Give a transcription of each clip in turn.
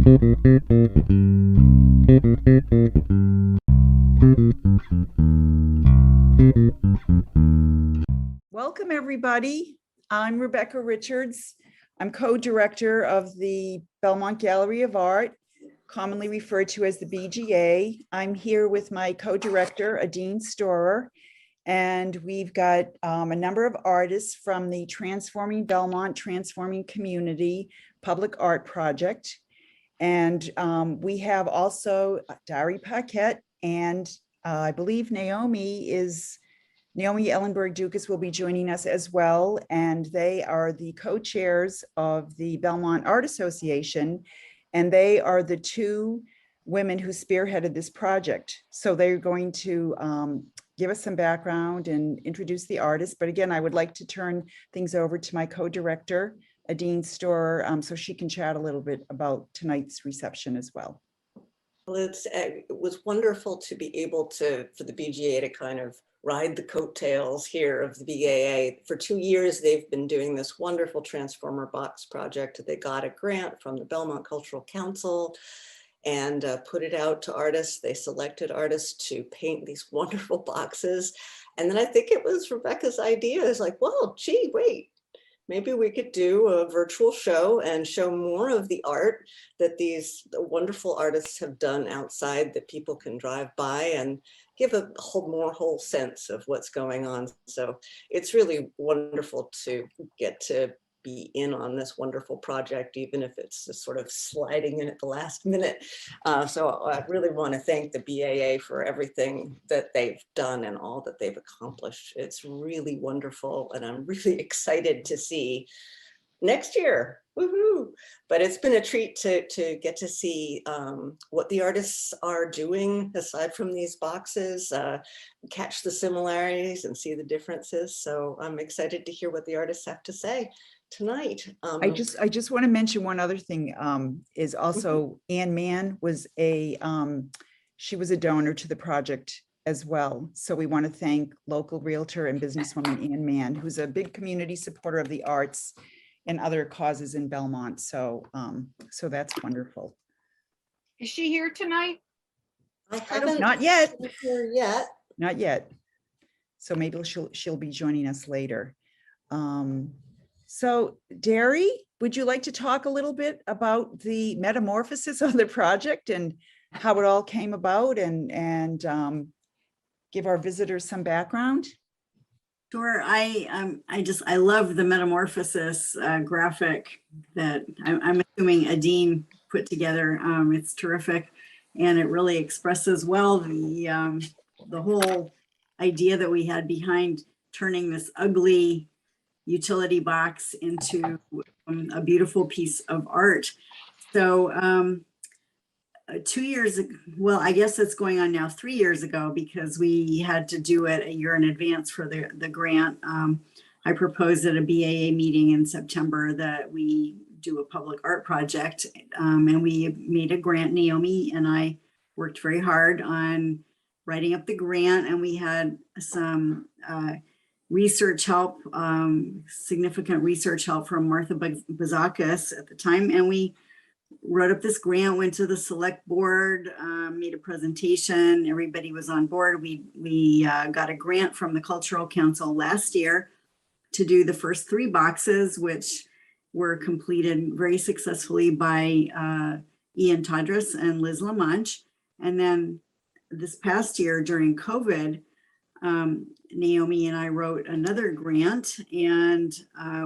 Welcome, everybody. I'm Rebecca Richards. I'm co-director of the Belmont Gallery of Art, commonly referred to as the BGA. I'm here with my co-director, Adine Storer, and we've got a number of artists from the Transforming Belmont, Transforming Community Public Art Project. And we have also Dari Paquette, and I believe Naomi Ellenberg Dukas will be joining us as well. And they are the co-chairs of the Belmont Art Association. And they are the two women who spearheaded this project. So they're going to give us some background and introduce the artists. But again, I would like to turn things over to my co-director, Adine Storer, so she can chat a little bit about tonight's reception as well. Well, it was wonderful to be able to, for the BGA to kind of ride the coattails here of the BGA. For 2 years, they've been doing this wonderful Transformer Box project. They got a grant from the Belmont Cultural Council and put it out to artists. They selected artists to paint these wonderful boxes. And then I think it was Rebecca's idea. It's like, well, gee, wait. Maybe we could do a virtual show and show more of the art that these wonderful artists have done outside that people can drive by and give a whole sense of what's going on. So it's really wonderful to get to be in on this wonderful project, even if it's just sort of sliding in at the last minute. So I really want to thank the BAA for everything that they've done and all that they've accomplished. It's really wonderful, and I'm really excited to see next year. Woohoo! But it's been a treat to get to see what the artists are doing aside from these boxes, catch the similarities and see the differences. So I'm excited to hear what the artists have to say tonight. I just want to mention one other thing, is also Ann Mann was she was a donor to the project as well. So we want to thank local realtor and businesswoman Ann Mann, who's a big community supporter of the arts and other causes in Belmont. So so that's wonderful. Is she here tonight? I haven't Not yet. seen her yet. Not yet. So maybe she'll be joining us later. So Dari, would you like to talk a little bit about the metamorphosis of the project and how it all came about, and give our visitors some background? Sure. I love the metamorphosis graphic that I'm assuming Adine put together. It's terrific, and it really expresses well the whole idea that we had behind turning this ugly utility box into a beautiful piece of art. So 2 years ago, well, I guess it's going on now 3 years ago, because we had to do it a year in advance for the grant. I proposed at a BAA meeting in September that we do a public art project, and we made a grant. Naomi and I worked very hard on writing up the grant, and we had some research help, significant research help from Martha Bazakis at the time. And we wrote up this grant, went to the select board, made a presentation. Everybody was on board. We got a grant from the Cultural Council last year to do the first 3 boxes, which were completed very successfully by Ian Todreas and Liz LaManche. And then this past year during COVID, Naomi and I wrote another grant, and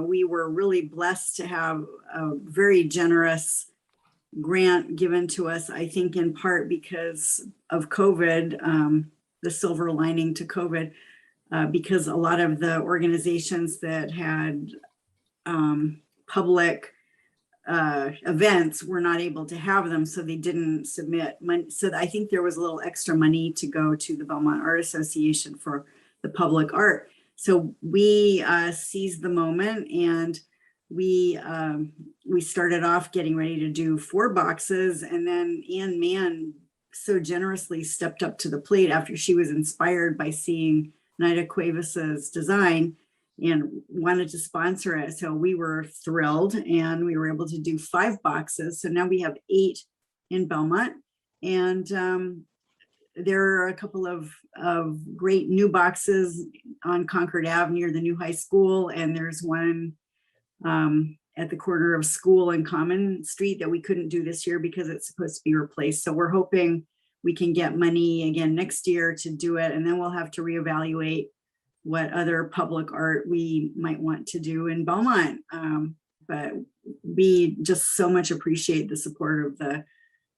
we were really blessed to have a very generous grant given to us, I think in part because of COVID, the silver lining to COVID, because a lot of the organizations that had public events were not able to have them, so they didn't submit money. So I think there was a little extra money to go to the Belmont Art Association for the public art. So we seized the moment, and we started off getting ready to do 4 boxes, and then Ann Mann so generously stepped up to the plate after she was inspired by seeing Nayda Cuevas's design and wanted to sponsor it. So we were thrilled, and we were able to do 5 boxes. So now we have 8 in Belmont. And there are a couple of great new boxes on Concord Ave near the new high school. And there's one at the corner of School and Common Street that we couldn't do this year because it's supposed to be replaced. So we're hoping we can get money again next year to do it. And then we'll have to reevaluate what other public art we might want to do in Belmont. But we just so much appreciate the support of the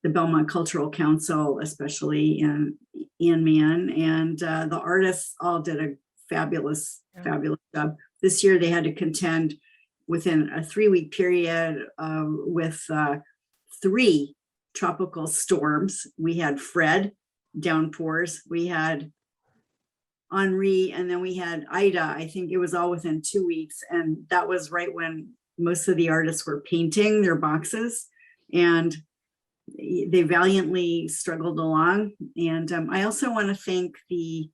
Belmont Cultural Council, especially Ann Mann, and the artists all did a fabulous job. This year they had to contend within a 3-week period with 3 tropical storms. We had Fred, downpours, we had Henri, and then we had Ida. I think it was all within 2 weeks. And that was right when most of the artists were painting their boxes, and they valiantly struggled along. And I also want to thank the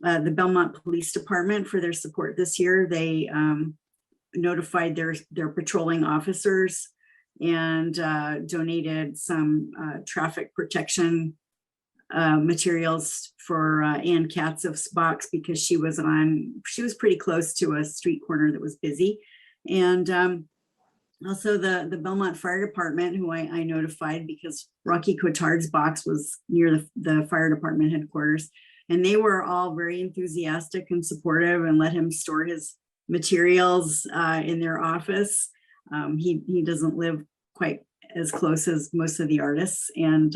Belmont Police Department for their support this year. They notified their patrolling officers and donated some traffic protection materials for Ann Katzeff's box, because she was pretty close to a street corner that was busy. And also the Belmont Fire Department, who I notified because Rocky Cotard's box was near the fire department headquarters. And they were all very enthusiastic and supportive and let him store his materials in their office. He doesn't live quite as close as most of the artists. And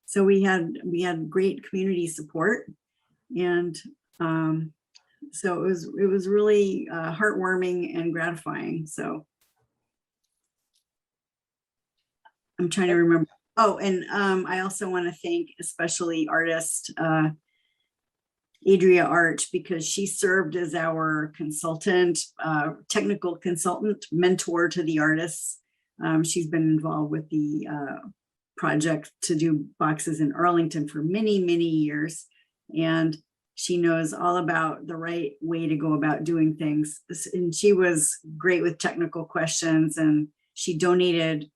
so we had great community support. And so it was really heartwarming and gratifying. So I'm trying to remember. Oh, and I also want to thank especially artist Adria Arch, because she served as our consultant, technical consultant, mentor to the artists. She's been involved with the project to do boxes in Arlington for many, many years. And she knows all about the right way to go about doing things. And she was great with technical questions, and she donated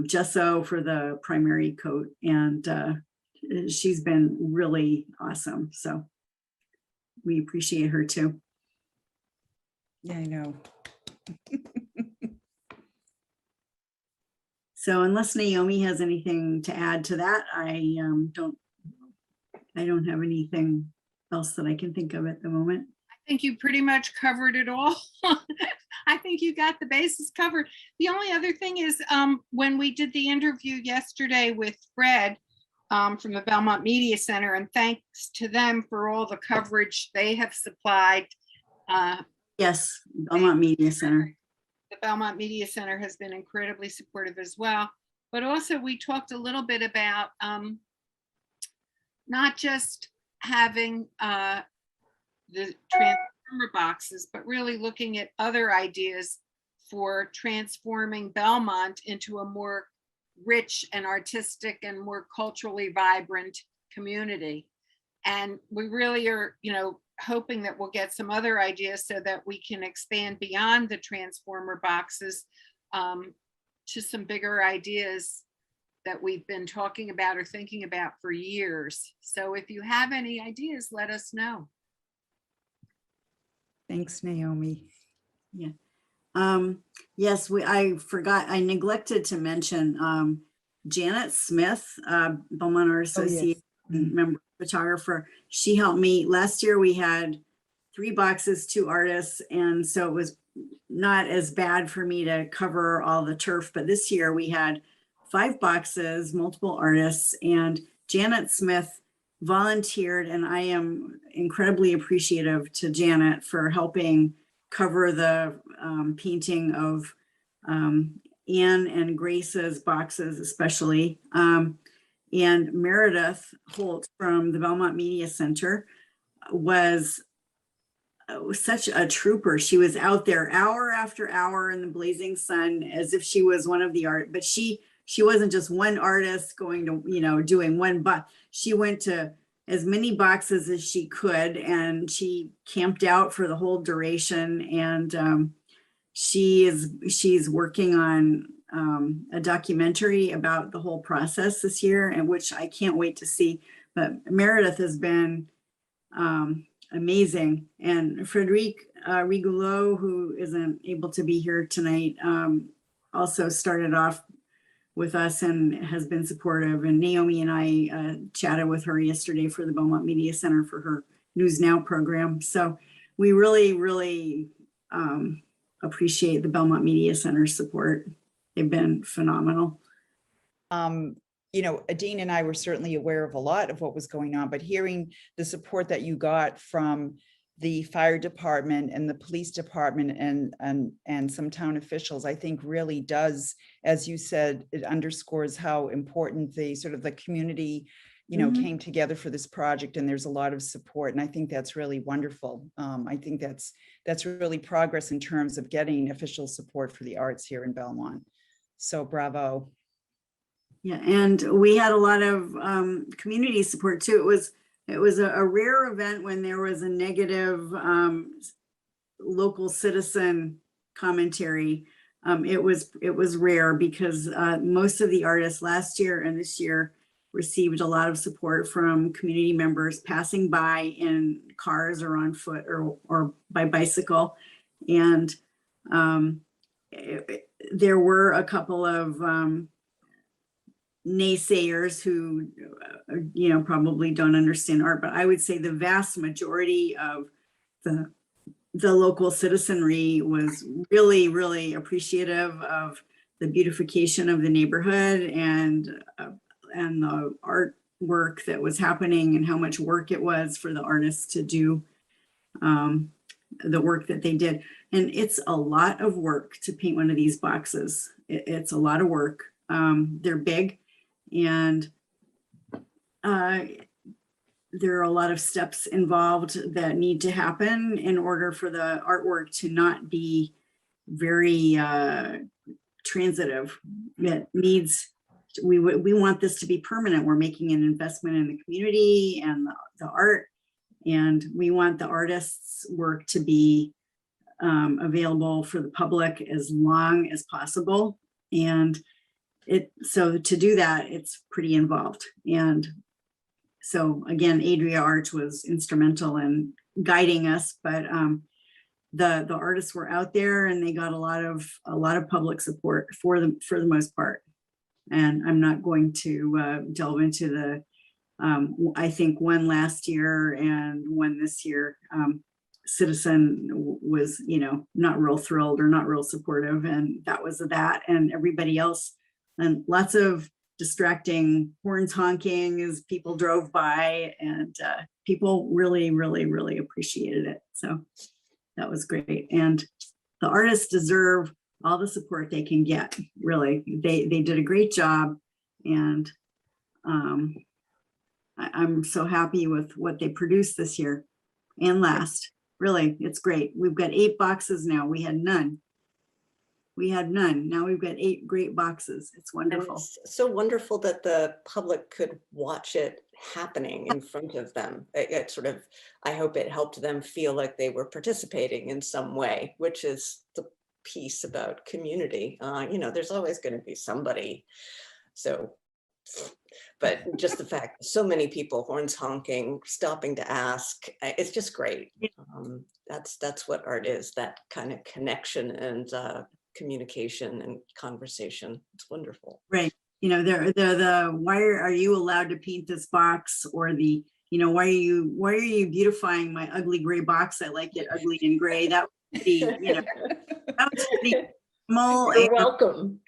gesso for the primary coat, and she's been really awesome. So we appreciate her too. Yeah, I know. So unless Naomi has anything to add to that, I don't have anything else that I can think of at the moment. I think you pretty much covered it all. I think you got the bases covered. The only other thing is when we did the interview yesterday with Fred from the Belmont Media Center, and thanks to them for all the coverage they have supplied. Yes, Belmont Media Center. The Belmont Media Center has been incredibly supportive as well. But also we talked a little bit about not just having the transformer boxes, but really looking at other ideas for transforming Belmont into a more rich and artistic and more culturally vibrant community. And we really are, hoping that we'll get some other ideas so that we can expand beyond the transformer boxes to some bigger ideas that we've been talking about or thinking about for years. So if you have any ideas, let us know. Thanks, Naomi. Yeah. Yes, I neglected to mention Janet Smith, Belmont Art Association member photographer. She helped me. Last year we had 3 boxes, 2 artists, and so it was not as bad for me to cover all the turf. But this year we had 5 boxes, multiple artists, and Janet Smith volunteered, and I am incredibly appreciative to Janet for helping cover the painting of Anne and Grace's boxes, especially. And Meredith Holt from the Belmont Media Center was such a trooper. She was out there hour after hour in the blazing sun as if she was one of the art, but she wasn't just one artist going to, doing one, but she went to as many boxes as she could, and she camped out for the whole duration. And she's working on a documentary about the whole process this year, and which I can't wait to see. But Meredith has been amazing. And Frederic Rigoulot, who isn't able to be here tonight, also started off with us and has been supportive. And Naomi and I chatted with her yesterday for the Belmont Media Center for her News Now program. So we really, really appreciate the Belmont Media Center's support. They've been phenomenal. You know, Adine and I were certainly aware of a lot of what was going on, but hearing the support that you got from the fire department and the police department and some town officials, I think really does, as you said, it underscores how important the sort of the community, you know, came together for this project, and there's a lot of support. And I think that's really wonderful. I think that's really progress in terms of getting official support for the arts here in Belmont. So bravo. Yeah, and we had a lot of community support too. It was a rare event when there was a negative local citizen commentary. It was rare because most of the artists last year and this year received a lot of support from community members passing by in cars or on foot or by bicycle. And there were a couple of naysayers who, you know, probably don't understand art, but I would say the vast majority of the local citizenry was really, really appreciative of the beautification of the neighborhood and the artwork that was happening and how much work it was for the artists to do the work that they did. And it's a lot of work to paint one of these boxes. It's a lot of work. They're big, and there are a lot of steps involved that need to happen in order for the artwork to not be very transitive. It needs, we want this to be permanent. We're making an investment in the community and the art, and we want the artists' work to be available for the public as long as possible. And so to do that, it's pretty involved. And so again, Adria Arch was instrumental in guiding us, but the artists were out there and they got a lot of public support for the most part. And I'm not going to delve into the I think one last year and one this year. Citizen was, you know, not real thrilled or not real supportive, and that was that. And everybody else, and lots of distracting horns honking as people drove by, and people really, really, really appreciated it. So that was great. And the artists deserve all the support they can get. Really, they did a great job, and I'm so happy with what they produced this year and last. Really, it's great. We've got 8 boxes now. We had none. Now we've got 8 great boxes. It's wonderful. It's so wonderful that the public could watch it happening in front of them. It sort of, I hope it helped them feel like they were participating in some way, which is the piece about community. You know, there's always going to be somebody. So, but just the fact so many people, horns honking, stopping to ask, it's just great. That's what art is, that kind of connection and communication and conversation. It's wonderful. Right. You know, the why are you allowed to paint this box, or the, you know, why are you beautifying my ugly gray box? I like it ugly and gray. That would be, you know, that was pretty small. You're welcome.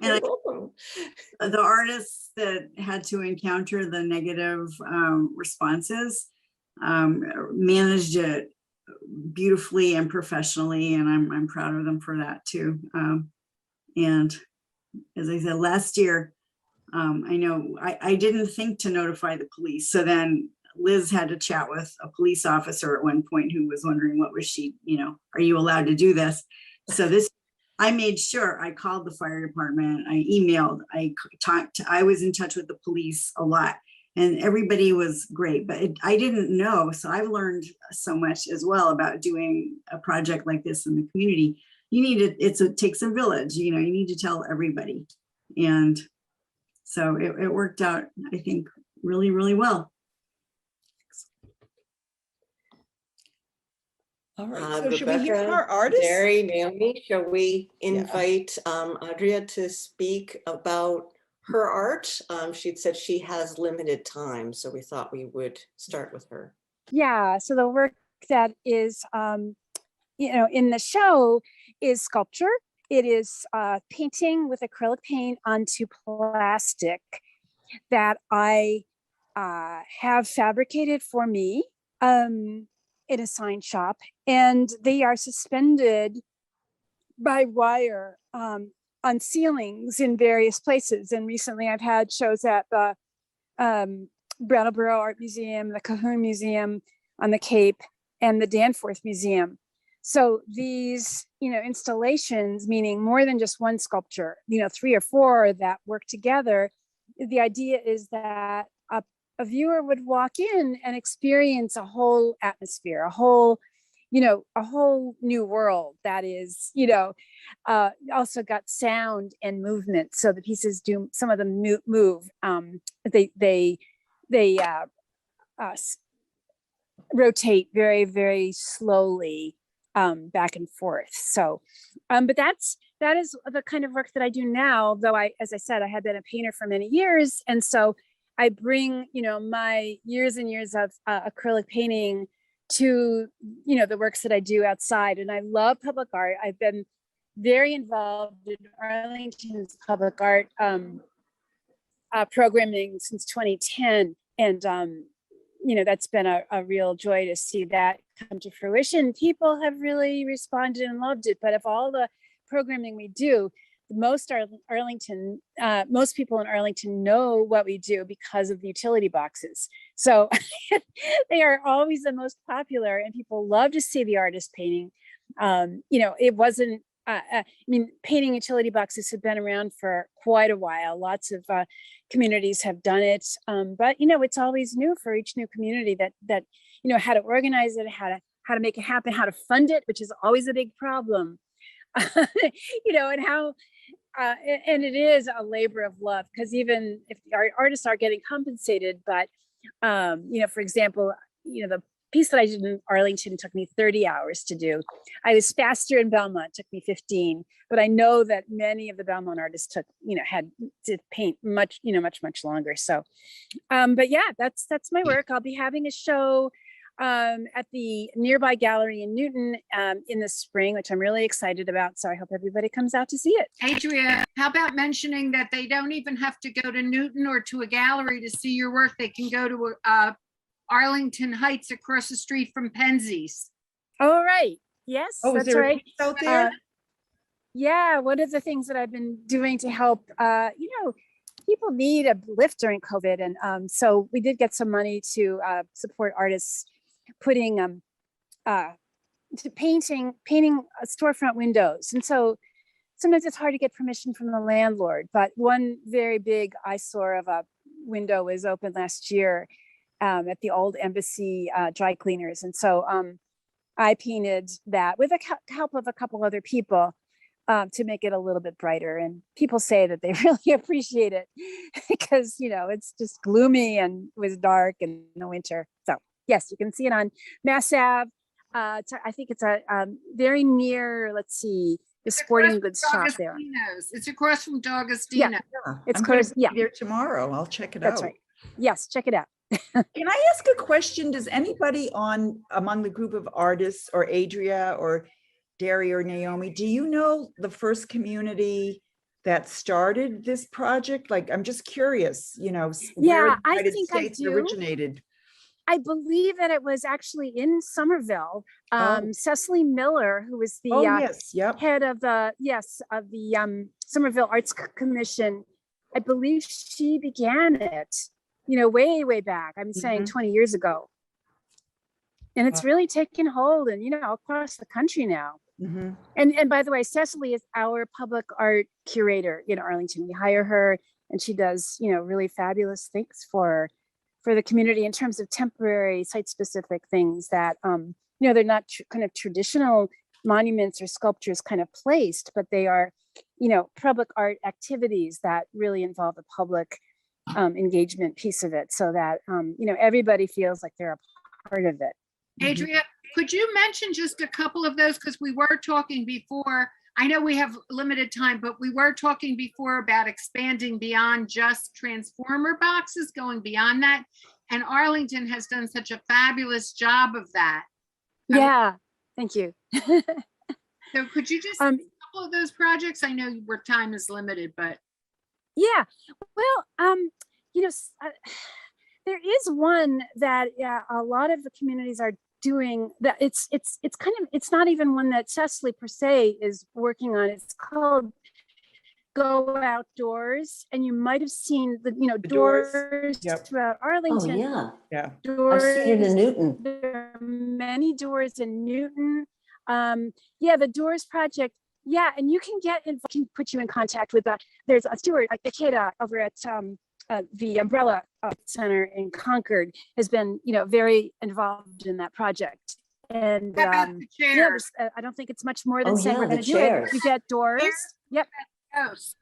And the artists that had to encounter the negative responses managed it beautifully and professionally, and I'm proud of them for that too. And as I said, last year, I know I didn't think to notify the police. So then Liz had to chat with a police officer at one point who was wondering, what was she, you know, are you allowed to do this? So this, I made sure I called the fire department, I emailed, I talked, I was in touch with the police a lot, and everybody was great, but I didn't know. So I've learned so much as well about doing a project like this in the community. you need it. It takes a village, you need to tell everybody. And so it worked out, I think, really, really well. All right, so should we hear from Rebecca, our artists? Derry, Naomi, shall we invite Adria to speak about her art? She'd said she has limited time, so we thought we would start with her. Yeah, so the work that is, in the show is sculpture. It is painting with acrylic paint onto plastic that I have fabricated for me in a sign shop, and they are suspended by wire on ceilings in various places. And recently I've had shows at the Brattleboro Art Museum, the Cahoon Museum on the Cape, and the Danforth Museum. So these, installations, meaning more than just one sculpture, 3 or 4 that work together. The idea is that a viewer would walk in and experience a whole atmosphere, a whole new world that is, also got sound and movement. So the pieces do, some of them move. They rotate very, very slowly back and forth. So, but that is the kind of work that I do now, though as I said, I had been a painter for many years. And so I bring, my years and years of acrylic painting to, the works that I do outside. And I love public art. I've been very involved in Arlington's public art programming since 2010. And, that's been a real joy to see that come to fruition. People have really responded and loved it. But of all the programming we do, most people in Arlington know what we do because of the utility boxes. So they are always the most popular, and people love to see the artist painting. It wasn't, painting utility boxes have been around for quite a while. Lots of communities have done it. But, it's always new for each new community that how to organize it, how to make it happen, how to fund it, which is always a big problem. And how, and it is a labor of love, because even if our artists are getting compensated, but, for example, the piece that I did in Arlington took me 30 hours to do. I was faster in Belmont, took me 15, but I know that many of the Belmont artists had to paint much longer. So, but yeah, that's my work. I'll be having a show at the nearby gallery in Newton in the spring, which I'm really excited about. So I hope everybody comes out to see it. Adria, how about mentioning that they don't even have to go to Newton or to a gallery to see your work? They can go to Arlington Heights across the street from Penzies. All right. Yes, Is that's there a right. piece out there? Yeah, one of the things that I've been doing to help, people need a lift during COVID. And so we did get some money to support artists putting, painting storefront windows. And so sometimes it's hard to get permission from the landlord, but one very big eyesore of a window was open last year at the old embassy dry cleaners. And so I painted that with the help of a couple other people to make it a little bit brighter. And people say that they really appreciate it because, it's just gloomy and it was dark in the winter. So yes, you can see it on Mass Ave. I think it's a very near, let's see, the sporting goods shop there. It's across from D'Agostino. Yeah, It's I'm going close. to be there tomorrow. I'll check it out. That's right. Yes, check it out. Can I ask a question? Does anybody among the group of artists, or Adria or Derry or Naomi, do you know the first community that started this project? Like, I'm just curious, where Yeah, the I United think I States do. originated. I believe that it was actually in Somerville. Cecily Miller, who was the Yes, yep. head of the Somerville Arts Commission, I believe she began it, way back. I'm saying 20 years ago. And it's really taken hold and, across the country now. And by the way, Cecily is our public art curator in Arlington. We hire her and she does, really fabulous things for the community in terms of temporary site-specific things that, they're not kind of traditional monuments or sculptures kind of placed, but they are, public art activities that really involve the public engagement piece of it, so that, everybody feels like they're a part of it. Adria, could you mention just a couple of those? Because we were talking before, I know we have limited time, but we were talking before about expanding beyond just transformer boxes, going beyond that. And Arlington has done such a fabulous job of that. Yeah, thank you. So could you just, a couple of those projects? I know where time is limited, but. Yeah, well, there is one that a lot of the communities are doing that. It's not even one that Cecily per se is working on. It's called Go Outdoors, and you might have seen the doors Yep. throughout Oh, Arlington. yeah. Yeah. I've seen it in Newton. There are many doors in Newton. The Doors Project. Yeah, and you can can put you in contact with there's a Stuart Ikeda over at the Umbrella Center in Concord has been, very involved in that project. And How about the chairs? I don't think it's much more than Oh, saying yeah, we're the going to do it. chairs. You get doors. Chairs? Yep. Yes.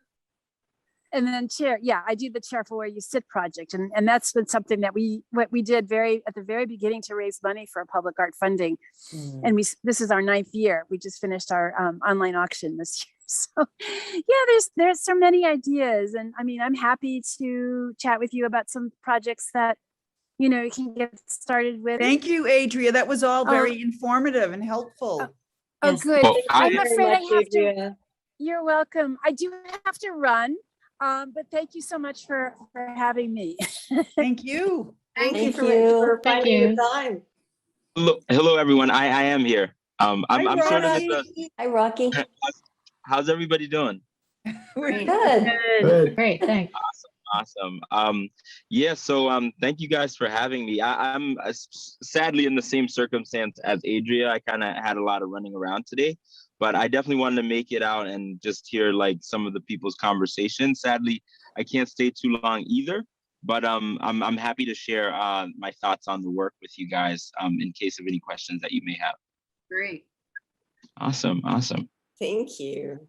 And then chair. Yeah, I do the Chair for Where You Sit project. And that's been something that we did at the very beginning to raise money for public art funding. And this is our 9th year. We just finished our online auction this year. So yeah, there's so many ideas. And I mean, I'm happy to chat with you about some projects that, you can get started with. Thank you, Adria. That was all very informative and helpful. Oh, Yes, good. Well, I'm I- afraid I have to. You're welcome. I do have to run. But thank you so much for having me. Thank you. Thank you Thank for finding the time. Hello, everyone. I am here. I'm sort of Rocky. at the. Hi, Rocky. How's everybody doing? We're Good. Good. Great, thanks. Awesome. So thank you guys for having me. I'm sadly in the same circumstance as Adria. I kind of had a lot of running around today, but I definitely wanted to make it out and just hear like some of the people's conversations. Sadly, I can't stay too long either, but I'm happy to share my thoughts on the work with you guys in case of any questions that you may have. Great. Awesome. Thank you.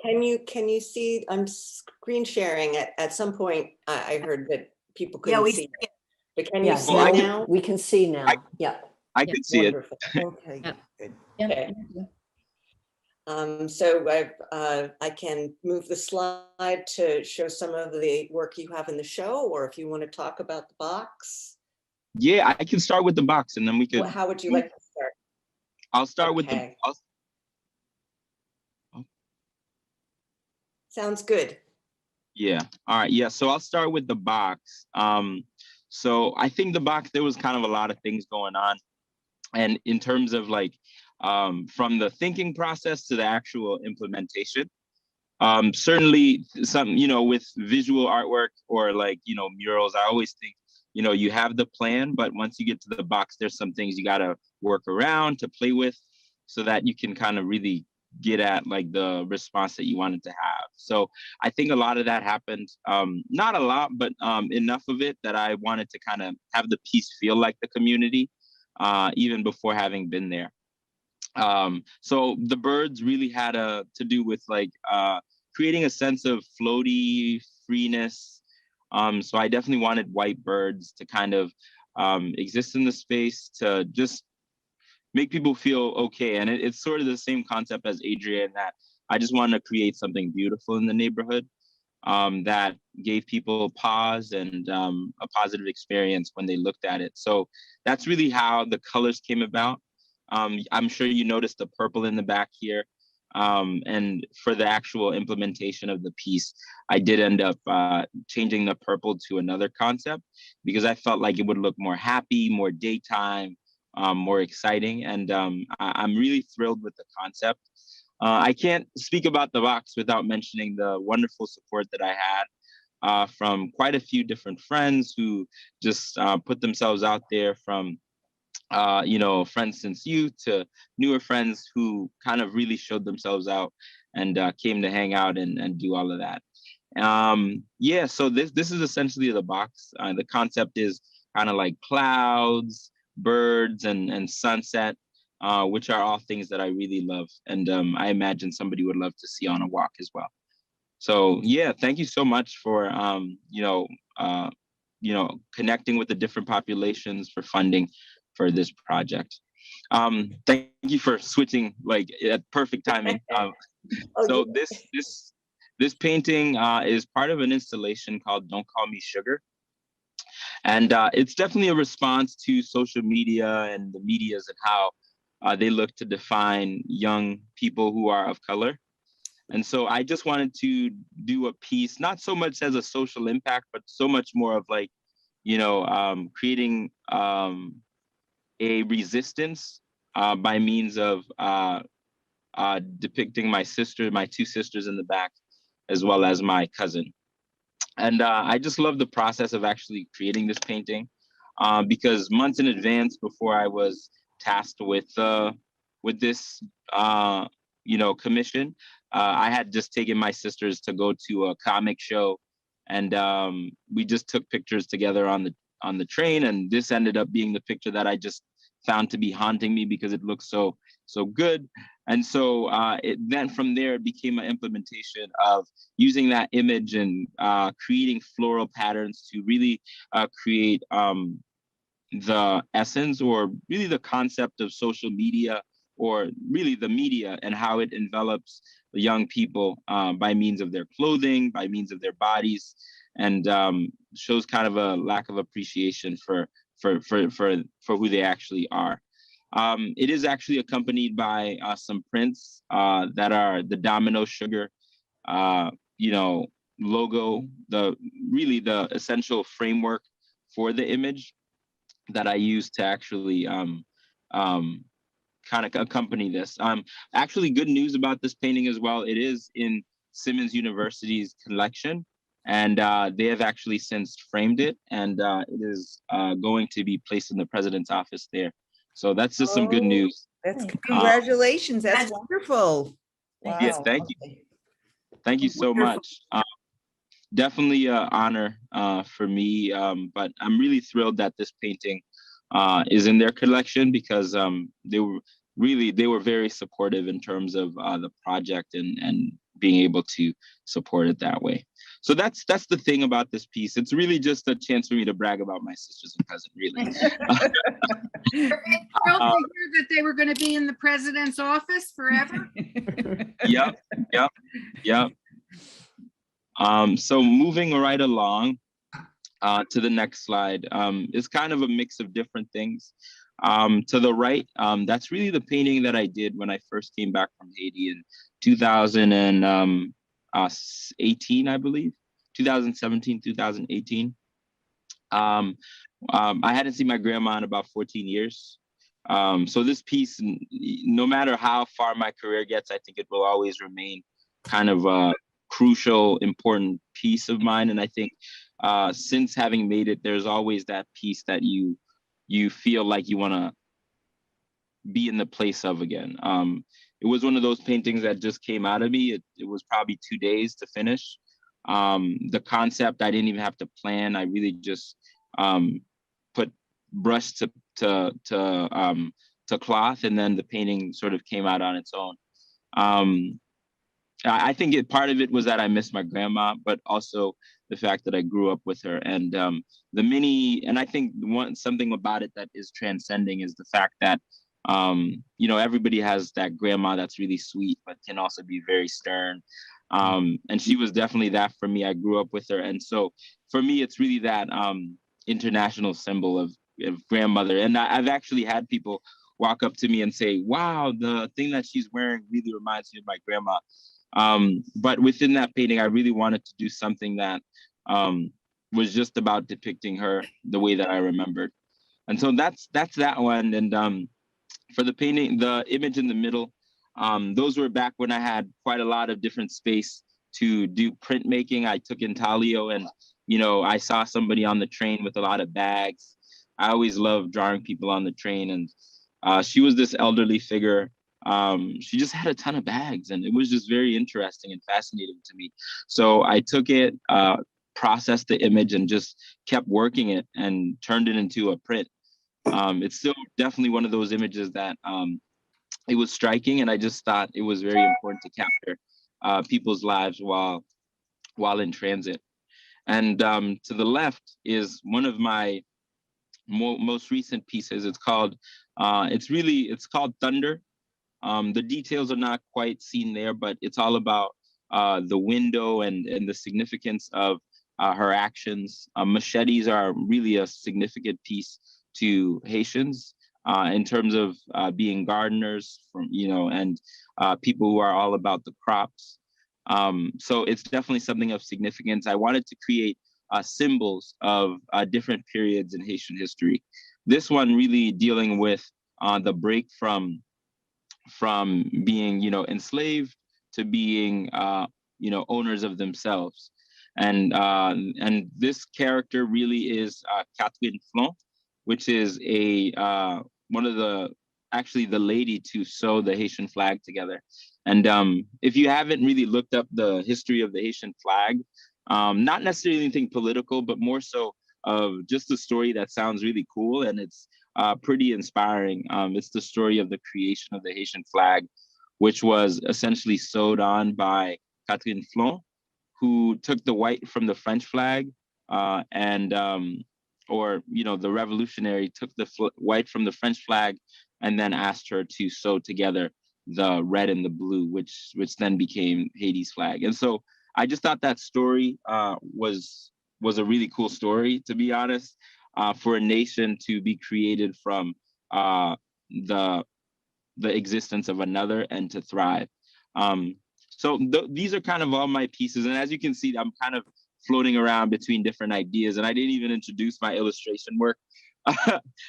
Can you see, I'm screen sharing at some point. I heard that people couldn't we see see it. But can you Yes, see Well, I can- now? we can see now. Yeah. I could see it. Wonderful. okay. Yeah. Good. Okay. So I can move the slide to show some of the work you have in the show, or if you want to talk about the box. Yeah, I can start with the box and then we could. How would you like to start? I'll start with Okay. Sounds good. Yeah. All right. Yeah. So I'll start with the box. So I think the box, there was kind of a lot of things going on. And in terms of like, from the thinking process to the actual implementation, certainly some, with visual artwork or like, murals, I always think, you have the plan, but once you get to the box, there's some things you got to work around to play with so that you can kind of really get at like the response that you wanted to have. So I think a lot of that happened, not a lot, but enough of it that I wanted to kind of have the piece feel like the community, even before having been there. So the birds really had to do with like creating a sense of floaty freeness. So I definitely wanted white birds to kind of exist in the space to just make people feel okay. And it's sort of the same concept as Adria in that I just wanted to create something beautiful in the neighborhood that gave people pause and a positive experience when they looked at it. So that's really how the colors came about. I'm sure you noticed the purple in the back here. And for the actual implementation of the piece, I did end up changing the purple to another concept because I felt like it would look more happy, more daytime, more exciting. And I'm really thrilled with the concept. I can't speak about the box without mentioning the wonderful support that I had from quite a few different friends who just put themselves out there, from friends since youth to newer friends who kind of really showed themselves out and came to hang out and do all of that. So this is essentially the box. The concept is kind of like clouds, birds, and sunset. which are all things that I really love. And I imagine somebody would love to see on a walk as well. So yeah, thank you so much for, connecting with the different populations for funding for this project. Thank you for switching like at perfect timing. So this painting is part of an installation called Don't Call Me Sugar. And it's definitely a response to social media and the medias and how they look to define young people who are of color. And so I just wanted to do a piece, not so much as a social impact, but so much more of like, creating a resistance by means of depicting my two sisters in the back, as well as my cousin. And I just love the process of actually creating this painting because months in advance before I was tasked with this, commission, I had just taken my sisters to go to a comic show, and we just took pictures together on the train. And this ended up being the picture that I just found to be haunting me because it looks so good. And so then from there, it became an implementation of using that image and creating floral patterns to really create the essence, or really the concept of social media, or really the media and how it envelops the young people by means of their clothing, by means of their bodies, and shows kind of a lack of appreciation for who they actually are. It is actually accompanied by some prints that are the Domino Sugar, logo, the essential framework for the image that I use to actually kind of accompany this. Actually, good news about this painting as well. It is in Simmons University's collection, and they have actually since framed it, and it is going to be placed in the president's office there. So that's just some good news. That's congratulations. That's wonderful. Wow. Yes, thank you. Thank you so much. Definitely an honor for me, but I'm really thrilled that this painting is in their collection because they were very supportive in terms of the project and being able to support it that way. So that's the thing about this piece. It's really just a chance for me to brag about my sisters and cousin, really. Thrilled to hear that they were going to be in the president's office forever. Yep. So moving right along to the next slide, is kind of a mix of different things. To the right, that's really the painting that I did when I first came back from Haiti in 2018, I believe, 2017, 2018. I hadn't seen my grandma in about 14 years. So this piece, no matter how far my career gets, I think it will always remain kind of a crucial, important piece of mine. And I think since having made it, there's always that piece that you feel like you want to be in the place of again. It was one of those paintings that just came out of me. It was probably 2 days to finish. The concept, I didn't even have to plan. I really just put brush to cloth, and then the painting sort of came out on its own. I think part of it was that I missed my grandma, but also the fact that I grew up with her, and and I think something about it that is transcending is the fact that everybody has that grandma that's really sweet, but can also be very stern. And she was definitely that for me. I grew up with her. And so for me, it's really that international symbol of grandmother. And I've actually had people walk up to me and say, wow, the thing that she's wearing really reminds me of my grandma. But within that painting, I really wanted to do something that was just about depicting her the way that I remembered. And so that's that one. And for the painting, the image in the middle, those were back when I had quite a lot of different space to do printmaking. I took intaglio, and I saw somebody on the train with a lot of bags. I always loved drawing people on the train, and she was this elderly figure. She just had a ton of bags, and it was just very interesting and fascinating to me. So I took it, processed the image, and just kept working it and turned it into a print. It's still definitely one of those images that it was striking, and I just thought it was very important to capture people's lives while in transit. And to the left is one of my most recent pieces. It's called Thunder. The details are not quite seen there, but it's all about the window and the significance of her actions. Machetes are really a significant piece to Haitians in terms of being gardeners, and people who are all about the crops. So it's definitely something of significance. I wanted to create symbols of different periods in Haitian history. This one really dealing with the break from being, enslaved to being, owners of themselves. And this character really is Catherine Flon, which is one of the lady to sew the Haitian flag together. And if you haven't really looked up the history of the Haitian flag, not necessarily anything political, but more so of just a story that sounds really cool, and it's pretty inspiring. It's the story of the creation of the Haitian flag, which was essentially sewed on by Catherine Flon, who took the white from the French flag, the revolutionary took the white from the French flag and then asked her to sew together the red and the blue, which then became Haiti's flag. And so I just thought that story was a really cool story, to be honest, for a nation to be created from the existence of another and to thrive. These are kind of all my pieces. And as you can see, I'm kind of floating around between different ideas, and I didn't even introduce my illustration work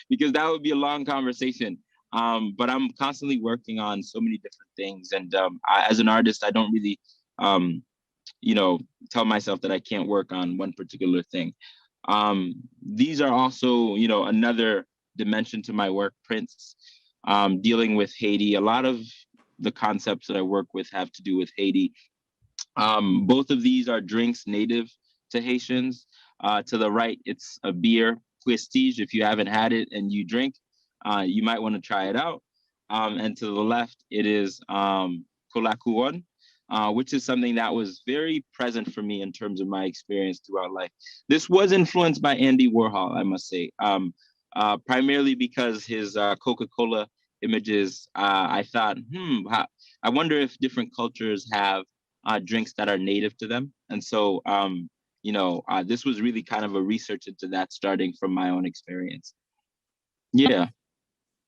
because that would be a long conversation. But I'm constantly working on so many different things. And as an artist, I don't really, tell myself that I can't work on one particular thing. These are also, another dimension to my work, prints, dealing with Haiti. A lot of the concepts that I work with have to do with Haiti. Both of these are drinks native to Haitians. To the right, it's a beer, Prestige. If you haven't had it and you drink, you might want to try it out. And to the left, it is Kolakuon, which is something that was very present for me in terms of my experience throughout life. This was influenced by Andy Warhol, I must say, primarily because his Coca-Cola images. I thought, I wonder if different cultures have drinks that are native to them. And so, this was really kind of a research into that, starting from my own experience. Yeah.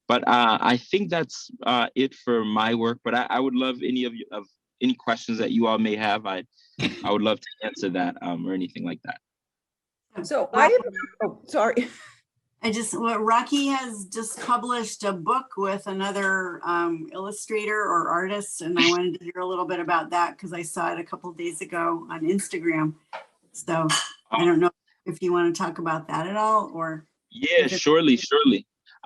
But I think that's it for my work. But I would love any questions that you all may have. I would love to answer that or anything like that. So I have, oh, sorry. Rocky has just published a book with another illustrator or artist, and I wanted to hear a little bit about that because I saw it a couple of days ago on Instagram. So I don't know if you want to talk about that at all, or. Yeah, surely.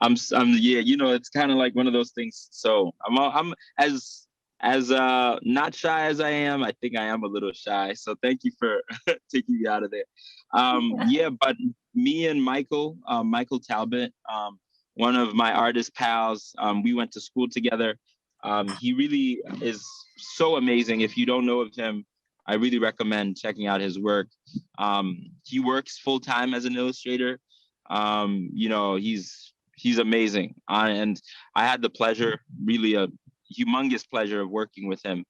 It's kind of like one of those things. So I'm as not shy as I am. I think I am a little shy. So thank you for taking me out of there. But me and Michael Talbot, one of my artist pals, we went to school together. He really is so amazing. If you don't know of him, I really recommend checking out his work. He works full time as an illustrator. He's amazing. And I had the pleasure, really a humongous pleasure, of working with him,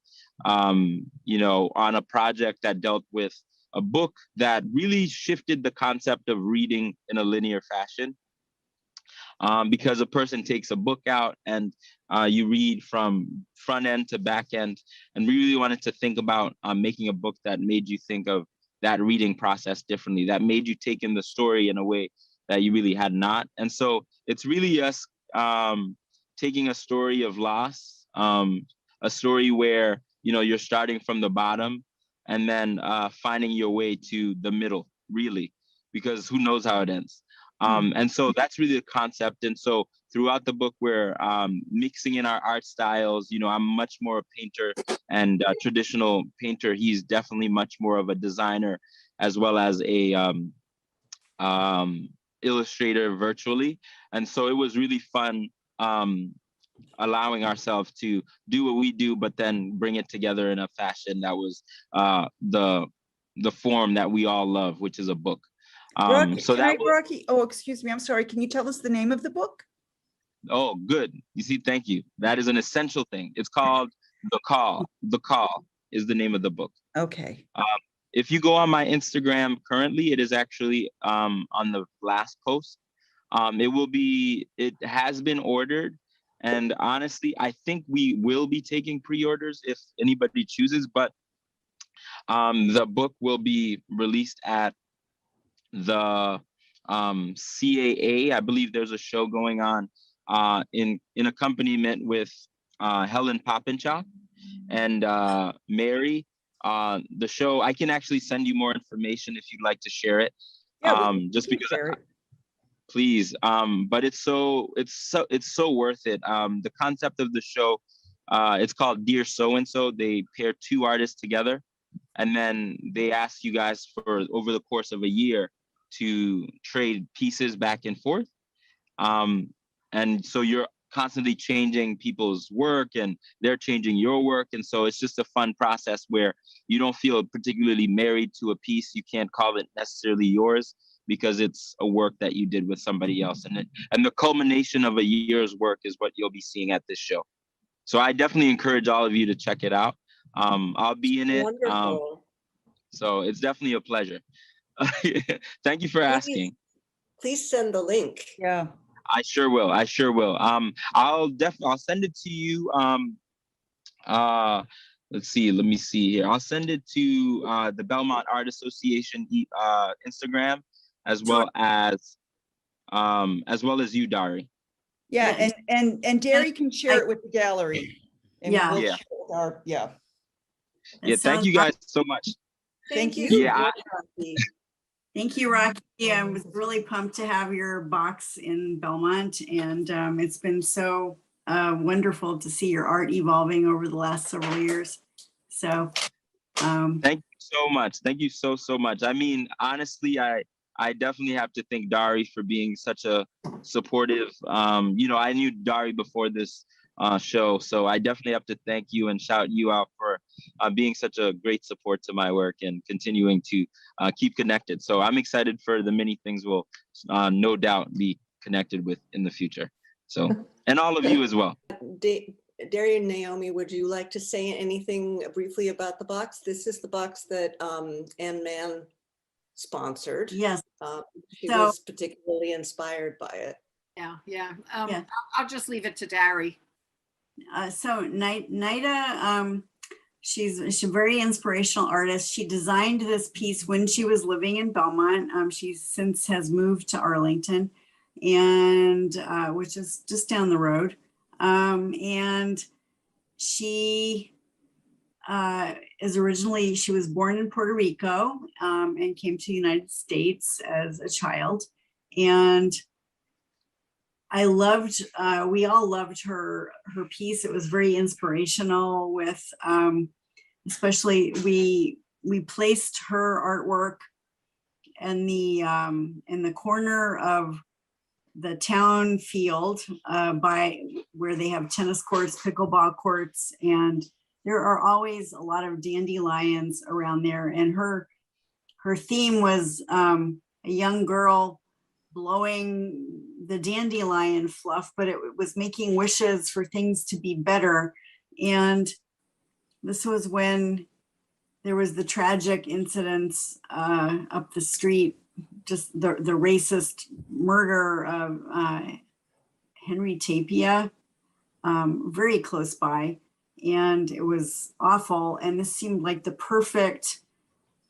on a project that dealt with a book that really shifted the concept of reading in a linear fashion. Because a person takes a book out and you read from front end to back end, and we really wanted to think about making a book that made you think of that reading process differently, that made you take in the story in a way that you really had not. And so it's really us taking a story of loss, a story where, you're starting from the bottom and then finding your way to the middle, really, because who knows how it ends. And so that's really the concept. And so throughout the book, we're mixing in our art styles. I'm much more a painter and a traditional painter. He's definitely much more of a designer, as well as a illustrator virtually. And so it was really fun allowing ourselves to do what we do, but then bring it together in a fashion that was the form that we all love, which is a book. Rocky, So that was, Rocky, oh, excuse me, I'm sorry. Can you tell us the name of the book? oh, good. You see, thank you. That is an essential thing. It's called The Call. The Call is the name of the book. Okay. If you go on my Instagram currently, it is actually on the last post. It has been ordered. And honestly, I think we will be taking pre-orders if anybody chooses, but the book will be released at the CAA. I believe there's a show going on in accompaniment with Helen Poppenshaw and Mary. The show, I can actually send you more information if you'd like to share it. Yeah, Just because share it. please. But it's so worth it. The concept of the show, it's called Dear So and So. They pair two artists together, and then they ask you guys for over the course of a year to trade pieces back and forth. And so you're constantly changing people's work, and they're changing your work, and so it's just a fun process where you don't feel particularly married to a piece. You can't call it necessarily yours, because it's a work that you did with somebody else. And the culmination of a year's work is what you'll be seeing at this show. So I definitely encourage all of you to check it out. I'll be in it. Wonderful. So it's definitely a pleasure. Thank you for asking. Please send the link. Yeah. I sure will. I'll send it to you. Let's see. Let me see here. I'll send it to the Belmont Art Association Instagram, as well as you, Dari. Yeah, and Derry can share it with the gallery. And Yeah. we'll Yeah. share it with our, yeah. That Yeah. Thank sounds you guys so much. Thank you. Yeah, Rocky. Thank you, Rocky. I was really pumped to have your box in Belmont, and it's been so wonderful to see your art evolving over the last several years. So, Thank you so much. Thank you so much. I mean, honestly, I definitely have to thank Dari for being such a supportive. I knew Dari before this show, so I definitely have to thank you and shout you out for being such a great support to my work and continuing to keep connected. So I'm excited for the many things we'll no doubt be connected with in the future. So, and all of you as well. Dari and Naomi, would you like to say anything briefly about the box? This is the box that Ann Mann sponsored. yes. She So- was particularly inspired by it. Yeah. Yeah. I'll just leave it to Dari. So Nayda, she's a very inspirational artist. She designed this piece when she was living in Belmont. She since has moved to Arlington, and which is just down the road. And she she was born in Puerto Rico and came to the United States as a child. And we all loved her piece. It was very inspirational with, especially we placed her artwork in the corner of the town field by where they have tennis courts, pickleball courts, and there are always a lot of dandelions around there. And her theme was a young girl blowing the dandelion fluff, but it was making wishes for things to be better. And this was when there was the tragic incidents up the street, just the racist murder of Henry Tapia, very close by. And it was awful. And this seemed like the perfect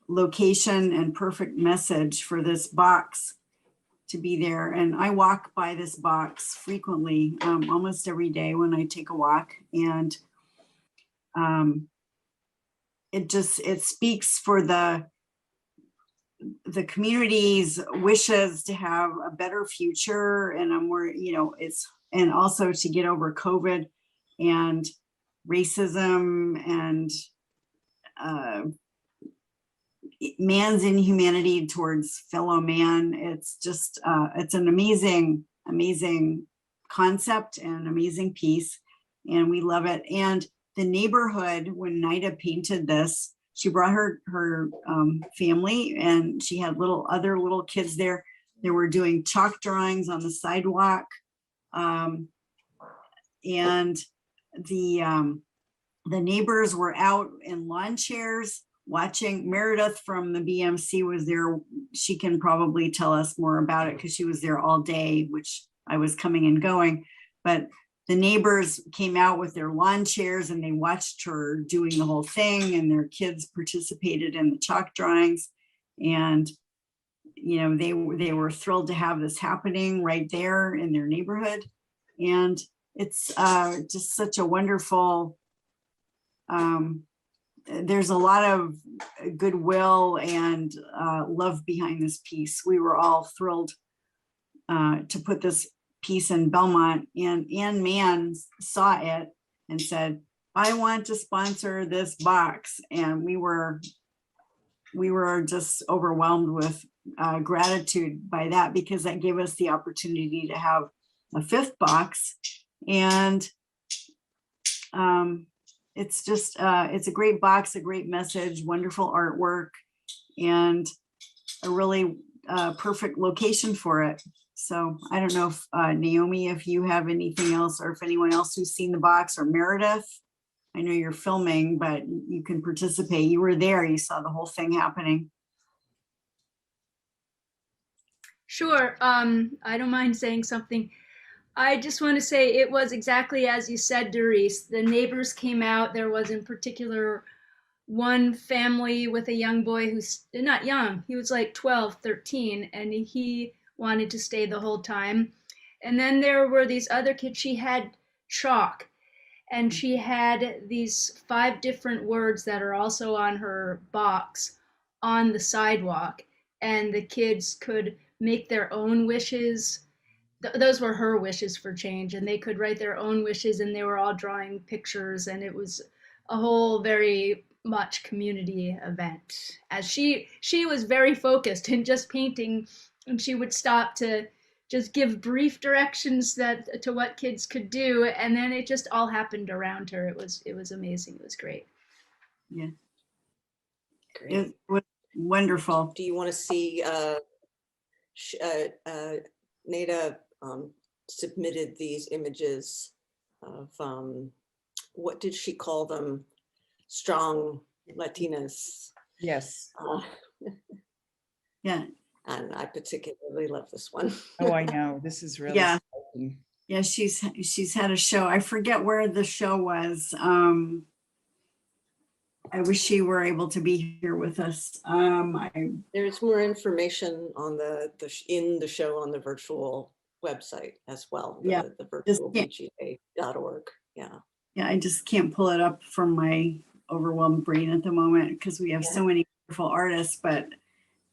location and perfect message for this box to be there. And I walk by this box frequently, almost every day when I take a walk. And it speaks for the community's wishes to have a better future and a more, and also to get over COVID and racism and man's inhumanity towards fellow man. It's just, it's an amazing concept and amazing piece, and we love it. And the neighborhood, when Nayda painted this, she brought her family, and she had other little kids there. They were doing chalk drawings on the sidewalk, and the neighbors were out in lawn chairs watching. Meredith from the BMC was there. She can probably tell us more about it because she was there all day, which I was coming and going. But the neighbors came out with their lawn chairs and they watched her doing the whole thing, and their kids participated in the chalk drawings. And, you know, they were thrilled to have this happening right there in their neighborhood. And it's just such a wonderful, there's a lot of goodwill and love behind this piece. We were all thrilled to put this piece in Belmont, and Ann Mann saw it and said, I want to sponsor this box. And we were just overwhelmed with gratitude by that, because that gave us the opportunity to have a 5th box. And it's just, it's a great box, a great message, wonderful artwork, and a really perfect location for it. So I don't know if Naomi, if you have anything else, or if anyone else who's seen the box, or Meredith, I know you're filming, but you can participate. You were there, you saw the whole thing happening. Sure. I don't mind saying something. I just want to say it was exactly as you said, Doris. The neighbors came out. There was in particular one family with a young boy who's not young. He was like 12, 13, and he wanted to stay the whole time. And then there were these other kids. She had chalk, and she had these 5 different words that are also on her box on the sidewalk, and the kids could make their own wishes. Those were her wishes for change, and they could write their own wishes, and they were all drawing pictures, and it was a whole very much community event. As she was very focused in just painting, and she would stop to just give brief directions to what kids could do, and then it just all happened around her. It was amazing. It was great. Yeah, Great. it was wonderful. Do you want to see Nayda submitted these images of what did she call them? Strong Latinas. Yes. Yeah. And I particularly love this one. Oh, I know. This is really Yeah. exciting. Yeah, she's had a show. I forget where the show was. I wish she were able to be here with us. There's more information on in the show on the virtual website as well. Yeah, The virtual yeah. BGA.org. Yeah. Yeah, I just can't pull it up from my overwhelmed brain at the moment because we have so many wonderful artists, but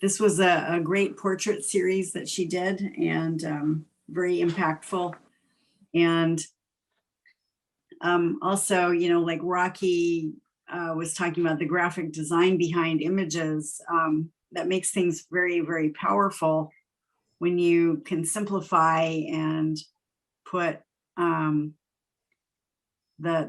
this was a great portrait series that she did, and very impactful. And also, you know, like Rocky was talking about the graphic design behind images, that makes things very, very powerful when you can simplify and put the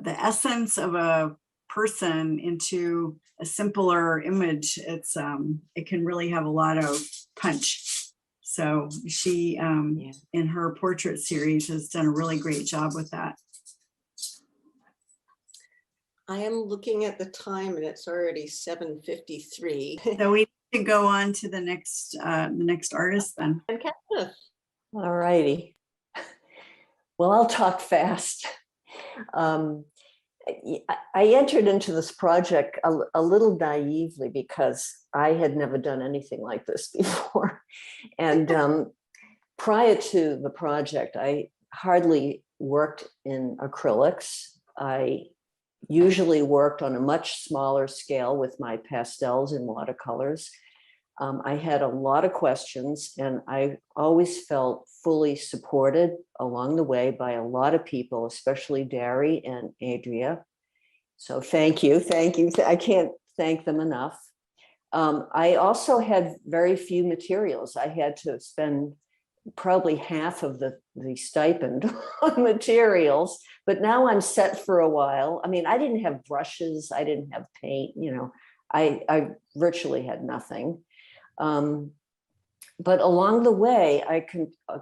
essence of a person into a simpler image. It can really have a lot of punch. So she, in her portrait series, has done a really great job with that. I am looking at the time and it's already 7:53. So we need to go on to the next artist then. And Katzeff. All righty. Well, I'll talk fast. I entered into this project a little naively because I had never done anything like this before. And prior to the project, I hardly worked in acrylics. I usually worked on a much smaller scale with my pastels and watercolors. I had a lot of questions, and I always felt fully supported along the way by a lot of people, especially Dari and Adria. So thank you. I can't thank them enough. I also had very few materials. I had to spend probably half of the stipend on materials, but now I'm set for a while. I mean, I didn't have brushes, I didn't have paint, you know, I virtually had nothing. But along the way, I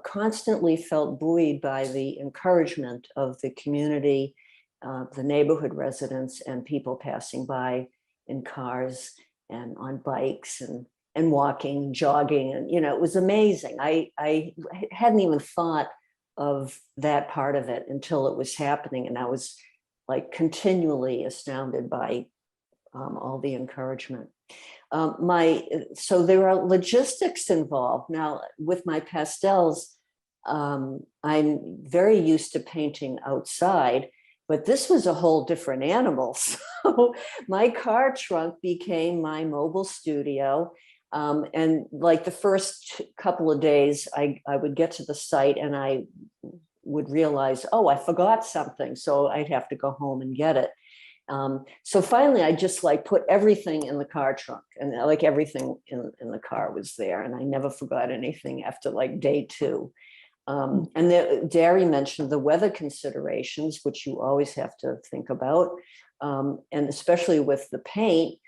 constantly felt buoyed by the encouragement of the community, the neighborhood residents, and people passing by in cars and on bikes and walking, jogging, and, you know, it was amazing. I hadn't even thought of that part of it until it was happening, and I was like continually astounded by all the encouragement. So there are logistics involved. Now with my pastels, I'm very used to painting outside, but this was a whole different animal. So my car trunk became my mobile studio. And like the first couple of days, I would get to the site and I would realize, oh, I forgot something. So I'd have to go home and get it. So finally, I just like put everything in the car trunk, and like everything in the car was there. And I never forgot anything after like day 2. And Derry mentioned the weather considerations, which you always have to think about. And especially with the paint,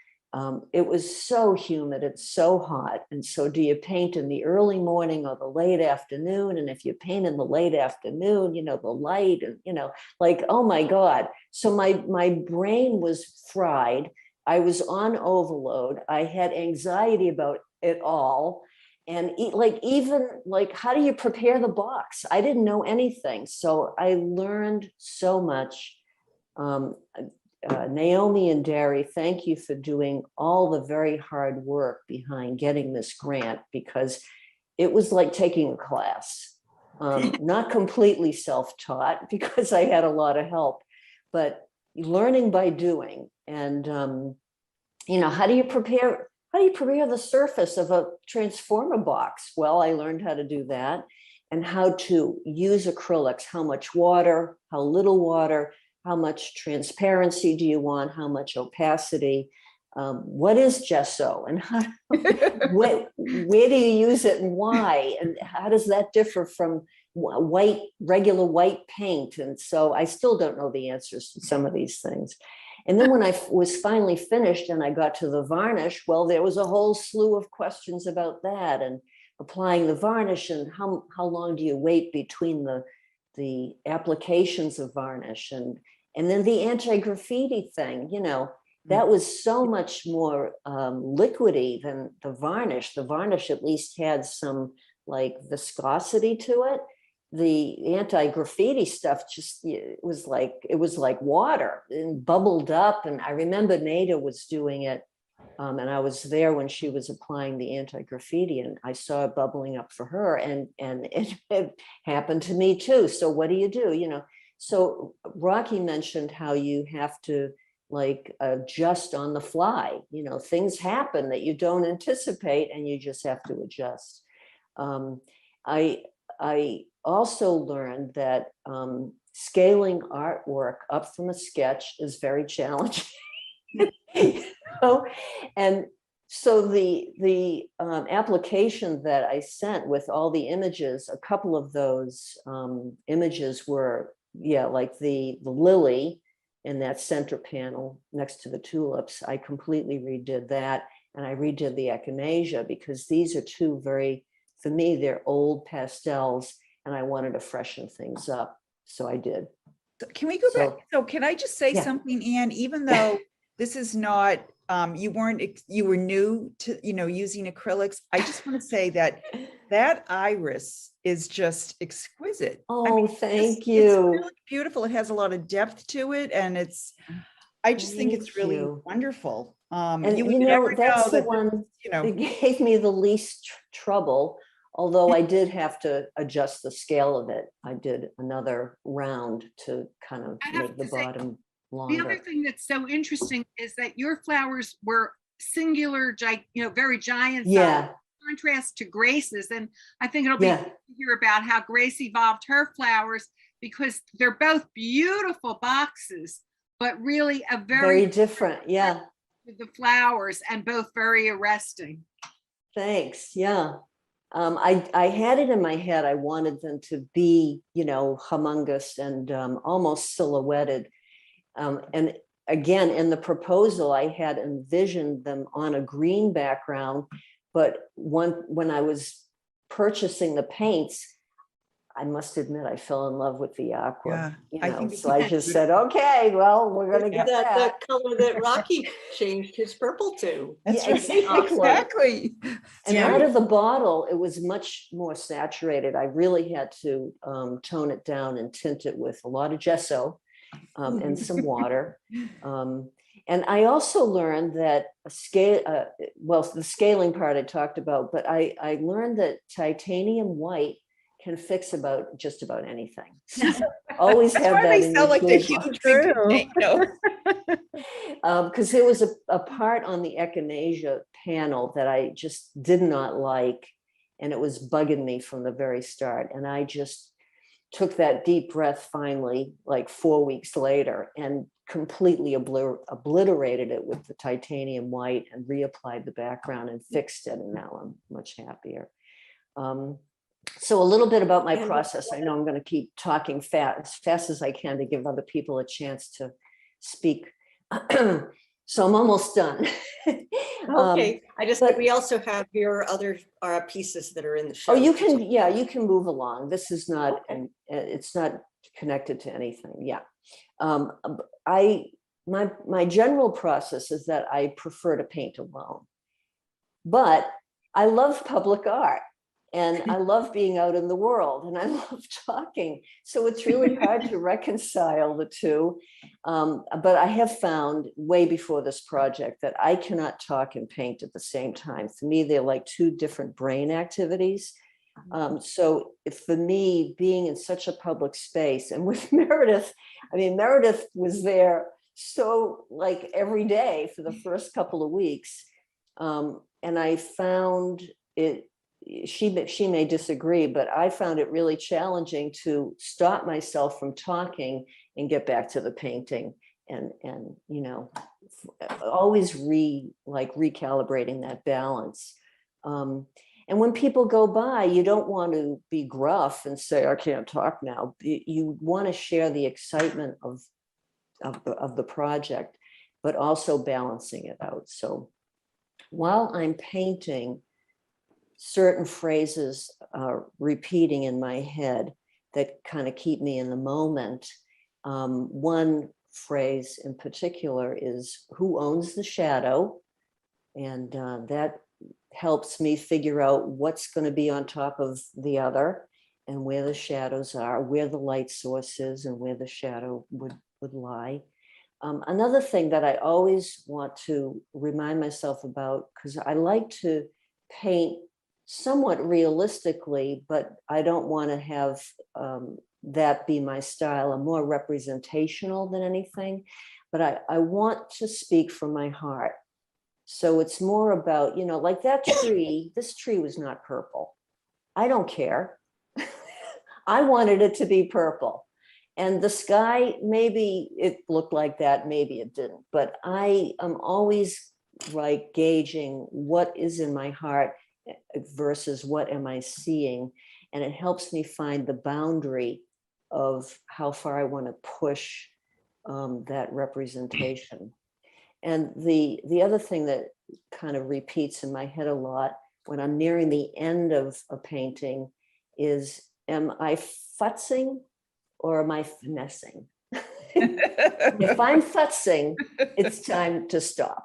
it was so humid, it's so hot. And so do you paint in the early morning or the late afternoon? And if you paint in the late afternoon, you know, the light, and, you know, like, oh my God. So my brain was fried. I was on overload. I had anxiety about it all. And like, even like, how do you prepare the box? I didn't know anything. So I learned so much. Naomi and Derry, thank you for doing all the very hard work behind getting this grant, because it was like taking a class, not completely self-taught because I had a lot of help, but learning by doing. And, you know, how do you prepare the surface of a transformer box? Well, I learned how to do that, and how to use acrylics, how much water, how little water, how much transparency do you want? How much opacity? What is gesso, and how, where do you use it and why? And how does that differ from regular white paint? And so I still don't know the answers to some of these things. And then when I was finally finished and I got to the varnish, well, there was a whole slew of questions about that, and applying the varnish, and how long do you wait between the applications of varnish, and then the anti-graffiti thing, you know, that was so much more liquidy than the varnish. The varnish at least had some like viscosity to it. The anti-graffiti stuff just, it was like water and bubbled up. And I remember Nayda was doing it, and I was there when she was applying the anti-graffiti, and I saw it bubbling up for her, and it happened to me too. So what do? You know, so Rocky mentioned how you have to like adjust on the fly. You know, things happen that you don't anticipate, and you just have to adjust. I also learned that scaling artwork up from a sketch is very challenging. You know? And so the application that I sent with all the images, a couple of those images were, yeah, like the lily in that center panel next to the tulips. I completely redid that, and I redid the echinacea, because these are two very, for me, they're old pastels, and I wanted to freshen things up. So I did. Can we go back? So can I just say something, Anne, even though this is not, you were new to, you know, using acrylics. I just want to say that iris is just exquisite. Oh, I mean, thank you. It's really beautiful. It has a lot of depth to it, and I just think it's really wonderful. And you know, that's the one that gave me the least trouble. Although I did have to adjust the scale of it. I did another round to kind of make the bottom longer. The other thing that's so interesting is that your flowers were singular, you know, very giant. Yeah. Contrast to Grace's. And I think it'll be to hear about how Grace evolved her flowers, because they're both beautiful boxes, but really a very different. Yeah. The flowers, and both very arresting. Thanks. Yeah. I had it in my head. I wanted them to be, you know, humongous and almost silhouetted. And again, in the proposal, I had envisioned them on a green background, but when I was purchasing the paints, I must admit, I fell in love with the aqua. Yeah, You I know, think so I just said, okay, well, we're going to get that. That color that Rocky changed his purple to. That's Yeah, right. exactly. Exactly. And Yeah. out of the bottle, it was much more saturated. I really had to tone it down and tint it with a lot of gesso and some water. And I also learned that well, the scaling part I talked about, but I learned that titanium white can fix just about anything. So always That's have why that they in sell your like the toolbox. huge big True. container. Because there was a part on the echinacea panel that I just did not like, and it was bugging me from the very start. And I just took that deep breath finally, like 4 weeks later, and completely obliterated it with the titanium white and reapplied the background and fixed it. And now I'm much happier. So a little bit about my process. I know I'm going to keep talking as fast as I can to give other people a chance to speak. So I'm almost done. Okay, we also have your other pieces that are in the show. Oh, you can move along. This is not, Okay. it's not connected to anything. Yeah. My general process is that I prefer to paint alone, but I love public art. And I love being out in the world and I love talking. So it's really hard to reconcile the two. But I have found way before this project that I cannot talk and paint at the same time. For me, they're like two different brain activities. So for me, being in such a public space and with Meredith, I mean, Meredith was there so like every day for the first couple of weeks. And I found it, she may disagree, but I found it really challenging to stop myself from talking and get back to the painting and you know, always recalibrating that balance. And when people go by, you don't want to be gruff and say, I can't talk now. You want to share the excitement of the project, but also balancing it out. So while I'm painting, certain phrases are repeating in my head that kind of keep me in the moment. One phrase in particular is, who owns the shadow? And that helps me figure out what's going to be on top of the other and where the shadows are, where the light source is and where the shadow would lie. Another thing that I always want to remind myself about, because I like to paint somewhat realistically, but I don't want to have that be my style. I'm more representational than anything, but I want to speak from my heart. So it's more about, you know, like that tree, this tree was not purple. I don't care. I wanted it to be purple. And the sky, maybe it looked like that, maybe it didn't, but I am always like gauging what is in my heart versus what am I seeing. And it helps me find the boundary of how far I want to push that representation. And the other thing that kind of repeats in my head a lot when I'm nearing the end of a painting is, am I futzing or am I finessing? If I'm futzing, it's time to stop.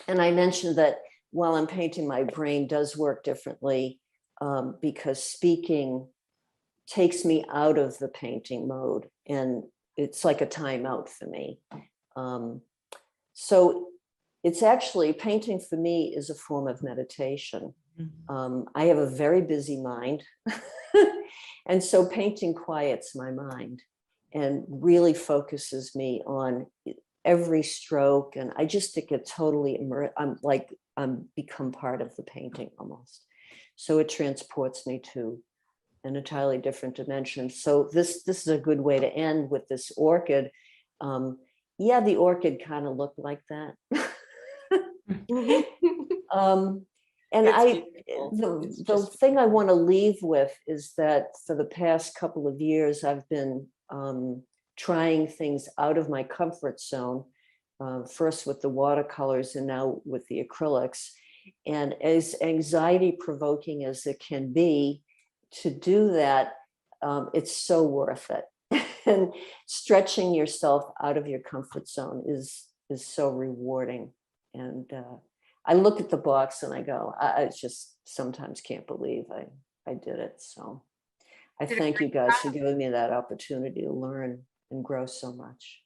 And I mentioned that while I'm painting, my brain does work differently because speaking takes me out of the painting mode and it's like a timeout for me. So it's actually, painting for me is a form of meditation. I have a very busy mind. And so painting quiets my mind and really focuses me on every stroke. And I just get totally immersed. I'm become part of the painting almost. So it transports me to an entirely different dimension. So this is a good way to end with this orchid. Yeah, the orchid kind of looked like that. And It's beautiful. the, It's the just- thing I want to leave with is that for the past couple of years, I've been trying things out of my comfort zone, first with the watercolors and now with the acrylics. And as anxiety provoking as it can be to do that, it's so worth it. And stretching yourself out of your comfort zone is so rewarding. And I look at the box and I go, I just sometimes can't believe I did it. So I Did a thank you great guys for job. giving me that opportunity to learn and grow so much.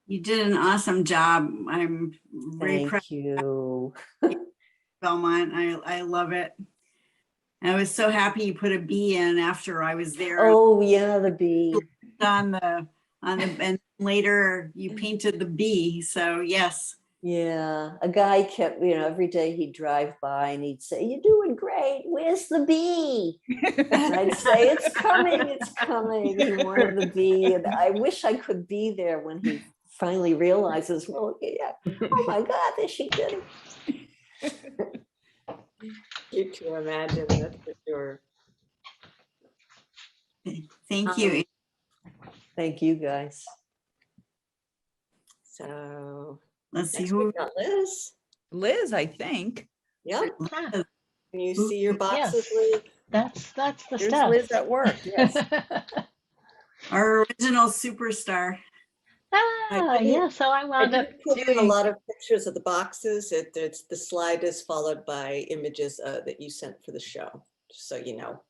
You did an awesome job. I'm very proud Thank you. of Belmont. I love it. I was so happy you put a bee in after I was there Oh yeah, the bee. on the and later you painted the bee. So yes. Yeah, a guy kept, every day he'd drive by and he'd say, "You're doing great. Where's the bee?" And I'd say, "It's coming, it's coming." He wanted the bee, and I wish I could be there when he finally realizes, well, yeah, oh my God, there she did it. Cute to imagine, that's for sure. Thank you. Thank you guys. So Let's see next who. we've got Liz. Liz, I think. Yep. Ah, Can you see your boxes, yes. Liz? That's the There's stuff. Liz at work, yes. Our original superstar. Ah, yeah. So I I wound up did put in a doing. lot of pictures of the boxes. It's the slide is followed by images that you sent for the show, just so you know.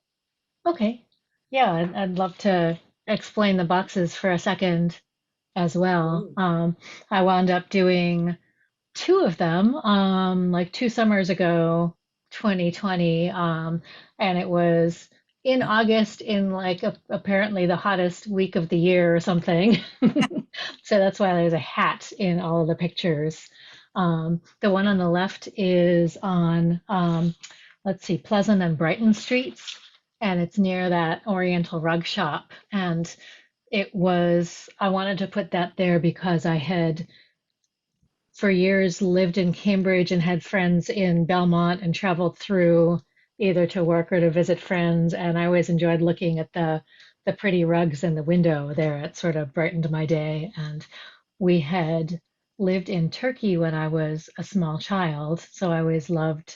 Okay. Yeah, I'd love to explain the boxes for a second as well. I wound up doing two of them, like 2 summers ago, 2020, and it was in August in like apparently the hottest week of the year or something. So that's why there's a hat in all of the pictures. The one on the left is on, let's see, Pleasant and Brighton Streets, and it's near that Oriental rug shop. And I wanted to put that there because I had for years lived in Cambridge and had friends in Belmont and traveled through either to work or to visit friends. And I always enjoyed looking at the pretty rugs in the window there. It sort of brightened my day. And we had lived in Turkey when I was a small child. So I always loved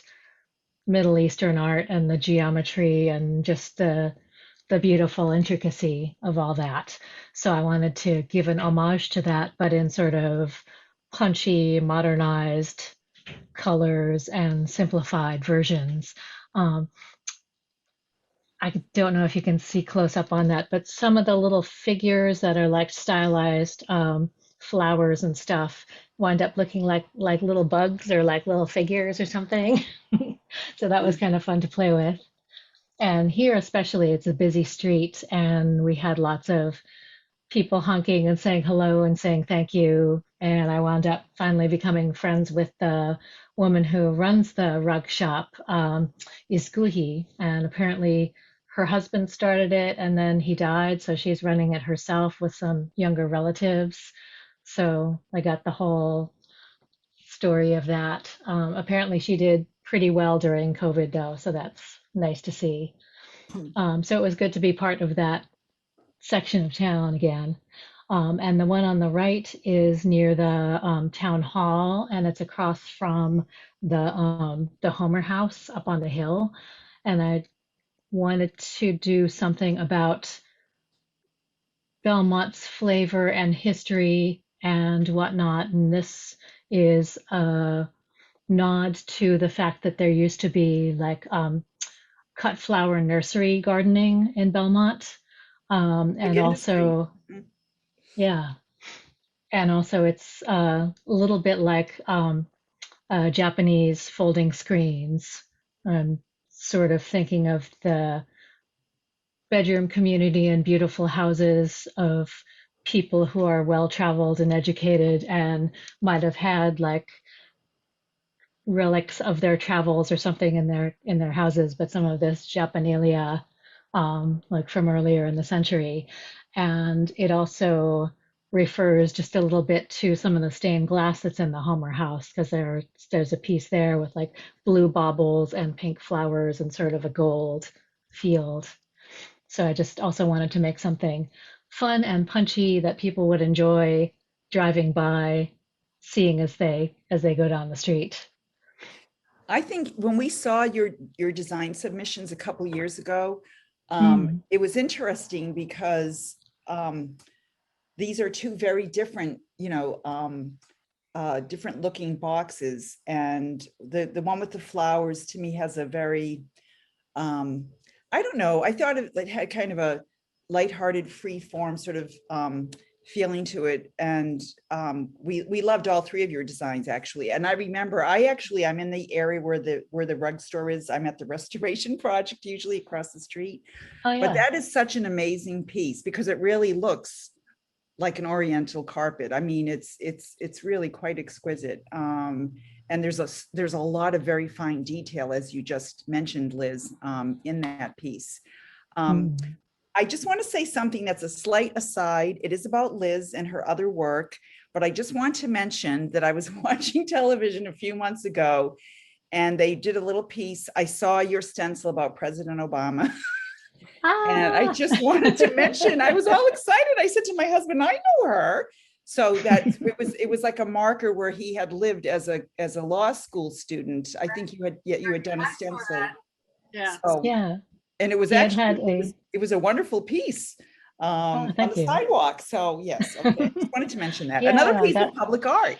Middle Eastern art and the geometry and just the beautiful intricacy of all that. So I wanted to give an homage to that, but in sort of punchy, modernized colors and simplified versions. I don't know if you can see close up on that, but some of the little figures that are like stylized flowers and stuff wind up looking like little bugs or like little figures or something. So that was kind of fun to play with. And here especially, it's a busy street, and we had lots of people honking and saying hello and saying thank you. And I wound up finally becoming friends with the woman who runs the rug shop, Iskuhi. And apparently her husband started it and then he died. So she's running it herself with some younger relatives. So I got the whole story of that. Apparently she did pretty well during COVID though. So that's nice to see. So it was good to be part of that section of town again. And the one on the right is near the town hall, and it's across from the Homer House up on the hill. And I wanted to do something about Belmont's flavor and history and whatnot. And this is a nod to the fact that there used to be like cut flower nursery gardening in Belmont. And also, yeah, and also it's a little bit like Japanese folding screens. I'm sort of thinking of the bedroom community and beautiful houses of people who are well traveled and educated and might have had like relics of their travels or something in their houses, but some of this Japanalia, like from earlier in the century. And it also refers just a little bit to some of the stained glass that's in the Homer house, because there's a piece there with like blue baubles and pink flowers and sort of a gold field. So I just also wanted to make something fun and punchy that people would enjoy driving by, seeing as they go down the street. I think when we saw your design submissions a couple years ago, Mm. it was interesting because these are two very different, different looking boxes. And the one with the flowers to me has a very, I don't know, I thought it had kind of a lighthearted, free form sort of feeling to it. And we loved all three of your designs, actually. And I remember I'm in the area where the rug store is. I'm at the Restoration Project, usually across the street. Oh, But yeah. that is such an amazing piece because it really looks like an Oriental carpet. I mean, it's really quite exquisite. And there's a lot of very fine detail, as you just mentioned, Liz, in that piece. Mm. I just want to say something that's a slight aside. It is about Liz and her other work, but I just want to mention that I was watching television a few months ago and they did a little piece. I saw your stencil about President Obama. And I just wanted to mention, I was all excited. I said to my husband, I know her. So that it was like a marker where he had lived as a law school student. I think you had done a stencil. Yeah. So, Yeah. and it was Yeah, actually, it was a wonderful piece on thank the you. sidewalk. So yes, okay. Just wanted to mention that. Yeah, Another piece of public art.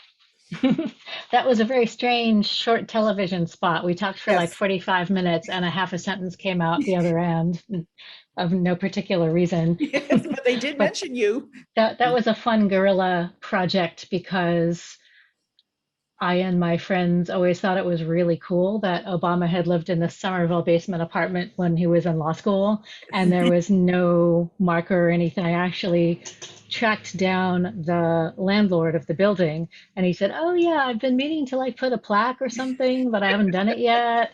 That was a very strange short television spot. We talked for like Yes. 45 minutes and a half a sentence came out the other end of no particular reason. Yes, but they did But mention you. that was a fun guerrilla project because I and my friends always thought it was really cool that Obama had lived in the Somerville basement apartment when he was in law school, and there was no marker or anything. I actually tracked down the landlord of the building, and he said, "Oh yeah, I've been meaning to like put a plaque or something, but I haven't done it yet."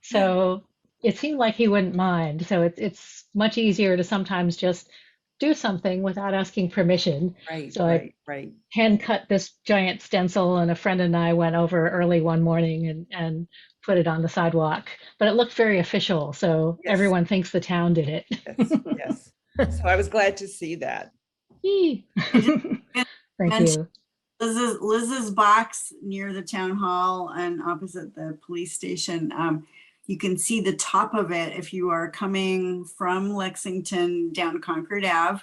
So it seemed like he wouldn't mind. So it's much easier to sometimes just do something without asking permission. Right, So I right. hand cut this giant stencil, and a friend and I went over early one morning and put it on the sidewalk. But it looked very official, so Yes. everyone thinks the town did it. Yes. So I was glad to see that. Yee. Thank mention- you. Liz's box near the town hall and opposite the police station. You can see the top of it if you are coming from Lexington down Concord Ave,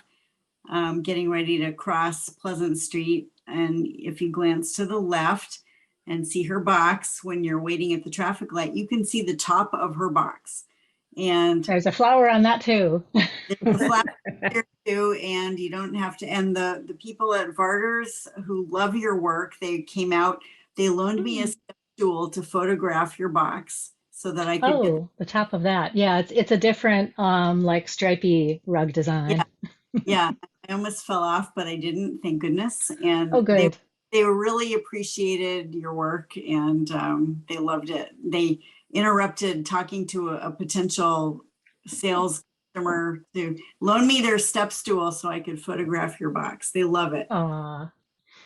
getting ready to cross Pleasant Street. And if you glance to the left and see her box when you're waiting at the traffic light, you can see the top of her box. And There's a flower on that too. there's a flower there too, and you don't have to. And the people at Varder's who love your work, they came out, they loaned me a step stool to photograph your box so that I could get Oh, the top of that. Yeah, it's a different like stripy rug design. yeah, I almost fell off, but I didn't, thank goodness. And Oh, good. they really appreciated your work, and they loved it. They interrupted talking to a potential sales customer to loan me their step stool so I could photograph your box. They love it. Aw,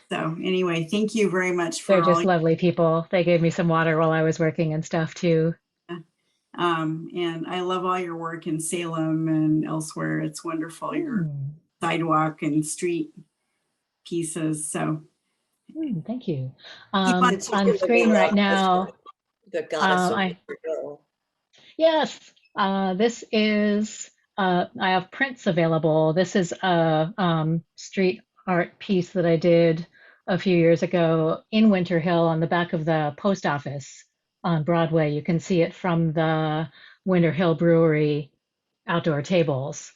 So anyway, thank you very much for they're all. just lovely people. They gave me some water while I was working and stuff too. And I love all your work in Salem and elsewhere. It's wonderful, your sidewalk and street pieces. So Thank you. on It's On really screen right lovely. now, The goddess of I- Winter Hill. yes, this is, I have prints available. This is a street art piece that I did a few years ago in Winter Hill on the back of the post office on Broadway. You can see it from the Winter Hill Brewery outdoor tables,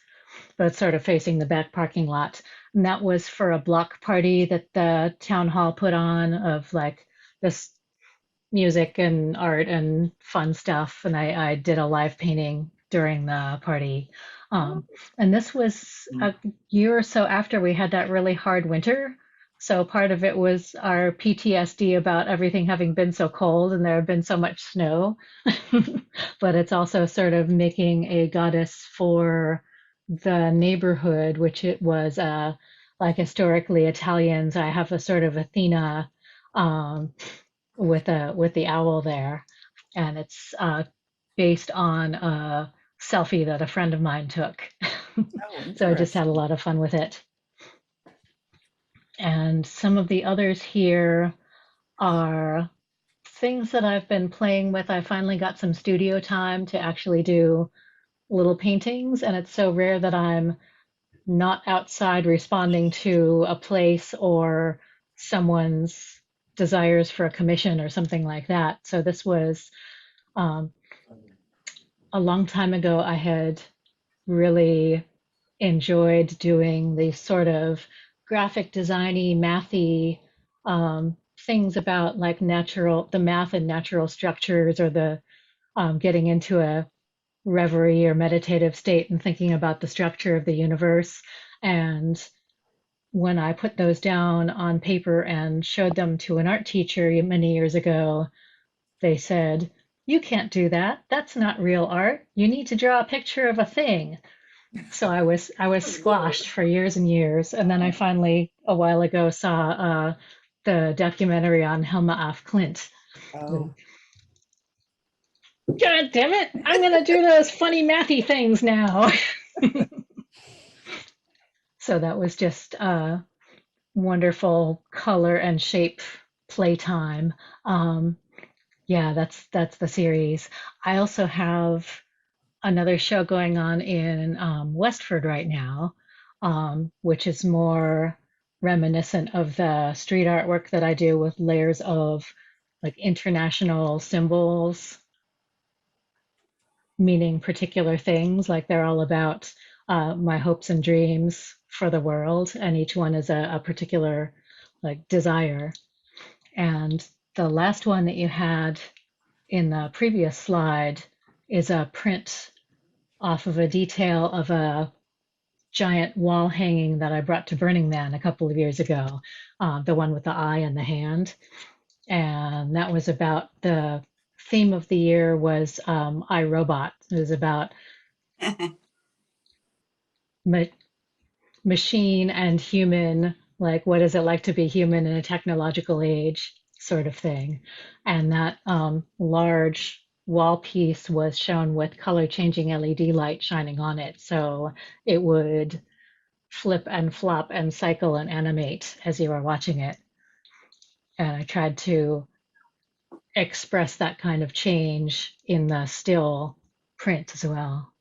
but it's sort of facing the back parking lot. And that was for a block party that the town hall put on of like this music and art and fun stuff. And I did a live painting during the party. And this was a year or so after we had that really hard winter. So part of it was our PTSD about everything having been so cold and there had been so much snow. But it's also sort of making a goddess for the neighborhood, which it was a like historically Italians. I have a sort of Athena with the owl there, and it's based on a selfie that a friend of mine took. So I just had a lot of fun with it. And some of the others here are things that I've been playing with. I finally got some studio time to actually do little paintings, and it's so rare that I'm not outside responding to a place or someone's desires for a commission or something like that. So this was a long time ago. I had really enjoyed doing these sort of graphic designy, mathy things about like the math and natural structures, or the getting into a reverie or meditative state and thinking about the structure of the universe. And when I put those down on paper and showed them to an art teacher many years ago, they said, "You can't do that. That's not real art. You need to draw a picture of a thing." So I was squashed for years and years. And then I finally, a while ago, saw the documentary on Helma af Klint. Oh. God damn it, I'm gonna do those funny mathy things now. So that was just wonderful color and shape playtime. Yeah, that's the series. I also have another show going on in Westford right now, which is more reminiscent of the street artwork that I do, with layers of like international symbols meaning particular things. Like they're all about my hopes and dreams for the world, and each one is a particular like desire. And the last one that you had in the previous slide is a print off of a detail of a giant wall hanging that I brought to Burning Man a couple of years ago, the one with the eye and the hand. And that was about, the theme of the year was I, Robot. It was about machine and human, like what is it like to be human in a technological age sort of thing. And that large wall piece was shown with color changing LED light shining on it. So it would flip and flop and cycle and animate as you were watching it. And I tried to express that kind of change in the still print as well.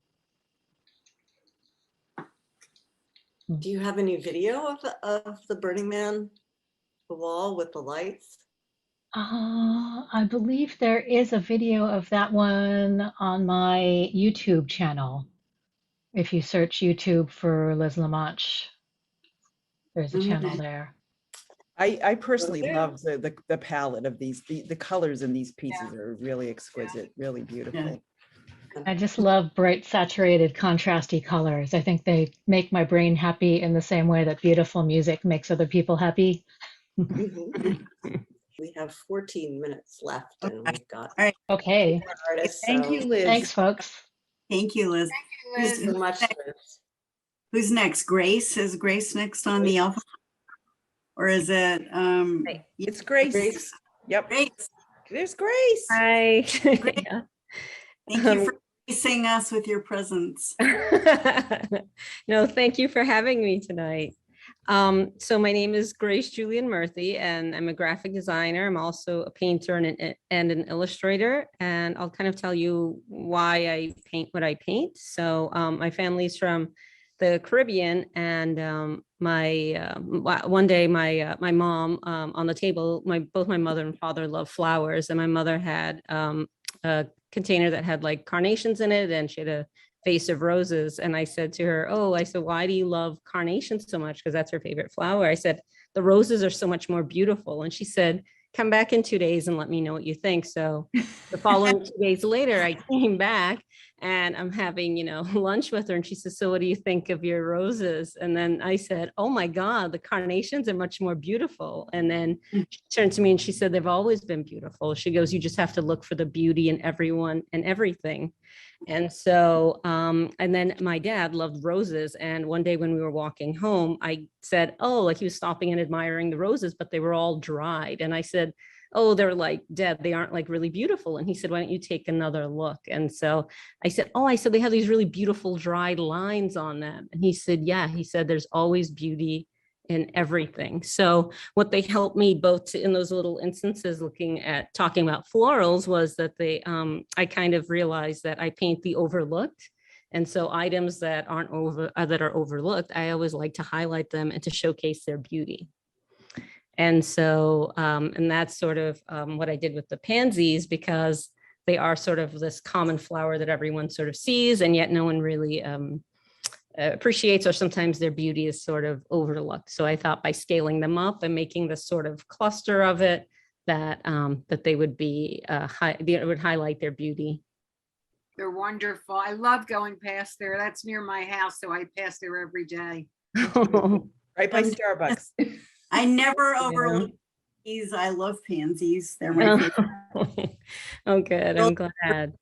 Do you have any video of the Burning Man, the wall with the lights? I believe there is a video of that one on my YouTube channel. If you search YouTube for Les LaManche, there's a channel there. I personally love the palette of these, the colors in these pieces are really exquisite, really beautiful. Yeah. I just love bright, saturated, contrasty colors. I think they make my brain happy in the same way that beautiful music makes other people happy. We have 14 minutes left, and we've got All right. Okay. artists. Thank so you, Liz. Thanks, folks. Thank you, Liz. Thank you so much, Liz. Who's next? Grace? Is Grace next on the alpha? Or is it It's Grace. Grace. Yep. Grace? There's Grace. Hi. Yeah. Thank you for gracing us with your presence. No, thank you for having me tonight. So my name is Grace Julian Murthy, and I'm a graphic designer. I'm also a painter and an illustrator, and I'll kind of tell you why I paint what I paint. So my family's from the Caribbean, and one day my mom on the table, both my mother and father love flowers, and my mother had a container that had like carnations in it, and she had a vase of roses. And I said to her, why do you love carnations so much? Because that's her favorite flower. I said, the roses are so much more beautiful. And she said, come back in 2 days and let me know what you think. So the following 2 days later, I came back and I'm having, lunch with her, and she says, so what do you think of your roses? And then I said, oh my God, the carnations are much more beautiful. And then she turned to me and she said, they've always been beautiful. She goes, you just have to look for the beauty in everyone and everything. And so, and then my dad loved roses. And one day when we were walking home, I said, oh, like he was stopping and admiring the roses, but they were all dried. And I said, oh, they're like dead. They aren't like really beautiful. And he said, why don't you take another look? And so I said, oh, they have these really beautiful dried lines on them. And he said, yeah, he said, there's always beauty in everything. So what they helped me both in those little instances talking about florals was that I kind of realized that I paint the overlooked. And so items that are overlooked, I always like to highlight them and to showcase their beauty. And so, and that's sort of what I did with the pansies, because they are sort of this common flower that everyone sort of sees, and yet no one really appreciates, or sometimes their beauty is sort of overlooked. So I thought by scaling them up and making this sort of cluster of it, that they would be, it would highlight their beauty. They're wonderful. I love going past there. That's near my house, so I pass there every day. Right by Starbucks. I never overlook these. I love pansies. They're my favorite. Oh, good. I'm glad.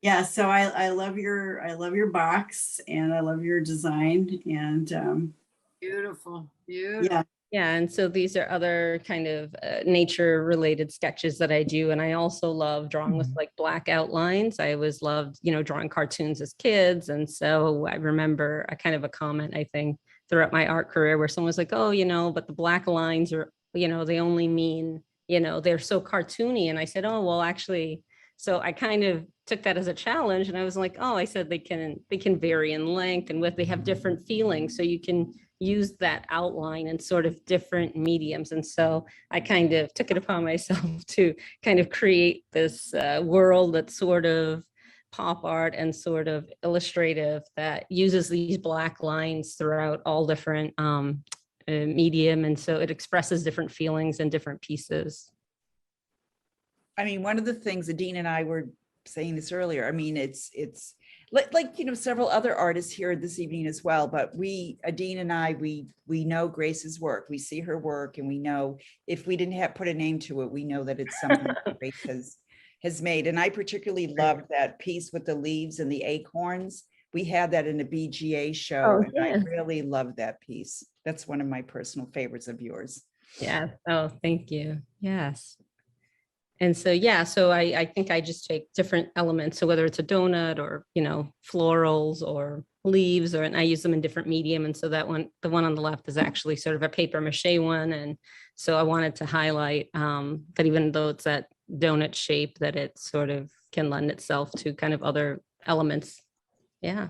Yeah, so I love your box, and I love your design, and Beautiful. Yeah, and so these are other kind of nature related sketches that I do. And I also love drawing with like black outlines. I always loved, drawing cartoons as kids. And so I remember a kind of a comment, I think, throughout my art career where someone was like, oh, but the black lines are, they only mean, they're so cartoony. And I said, oh, well, actually, so I kind of took that as a challenge. And I was like, oh, I said they can vary in length and width. They have different feelings. So you can use that outline in sort of different mediums. And so I kind of took it upon myself to kind of create this world that's sort of pop art and sort of illustrative that uses these black lines throughout all different medium. And so it expresses different feelings in different pieces. I mean, one of the things Adine and I were saying this earlier, I mean, it's like several other artists here this evening as well, but Adine and I, we know Grace's work. We see her work, and we know if we didn't put a name to it, we know that it's something that Grace has made. And I particularly loved that piece with the leaves and the acorns. We had that in a BGA show, and I really loved that piece. That's one of my personal favorites of yours. Yeah. Oh, thank you. Yes. And so, so I think I just take different elements. So whether it's a donut or, florals or leaves, and I use them in different medium. And so the one on the left is actually sort of a paper mache one. And so I wanted to highlight that even though it's that donut shape, that it sort of can lend itself to kind of other elements. Yeah.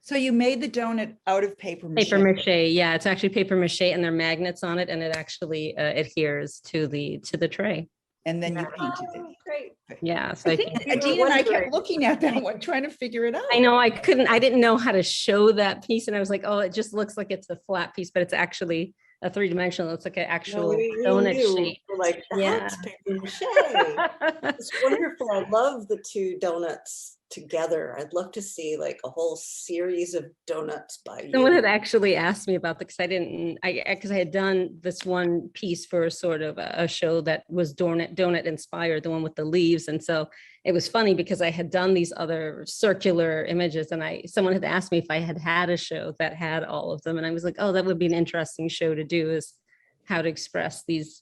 So you made the donut out of paper mache? Paper mache, yeah. It's actually paper mache, and there are magnets on it, and it actually adheres to the tray. And then you painted it. Great. Yeah. So I think Adine and I kept looking at that one, trying to figure it out. I know I didn't know how to show that piece. And I was like, oh, it just looks like it's a flat piece, but it's actually a three-dimensional. It's like an actual donut shape. Like, that's paper mache. It's wonderful. I love the two donuts together. I'd love to see like a whole series of donuts by you. Someone had actually asked me about that, because I had done this one piece for sort of a show that was donut inspired, the one with the leaves. And so it was funny because I had done these other circular images, and someone had asked me if I had a show that had all of them. And I was like, oh, that would be an interesting show to do, is how to express these,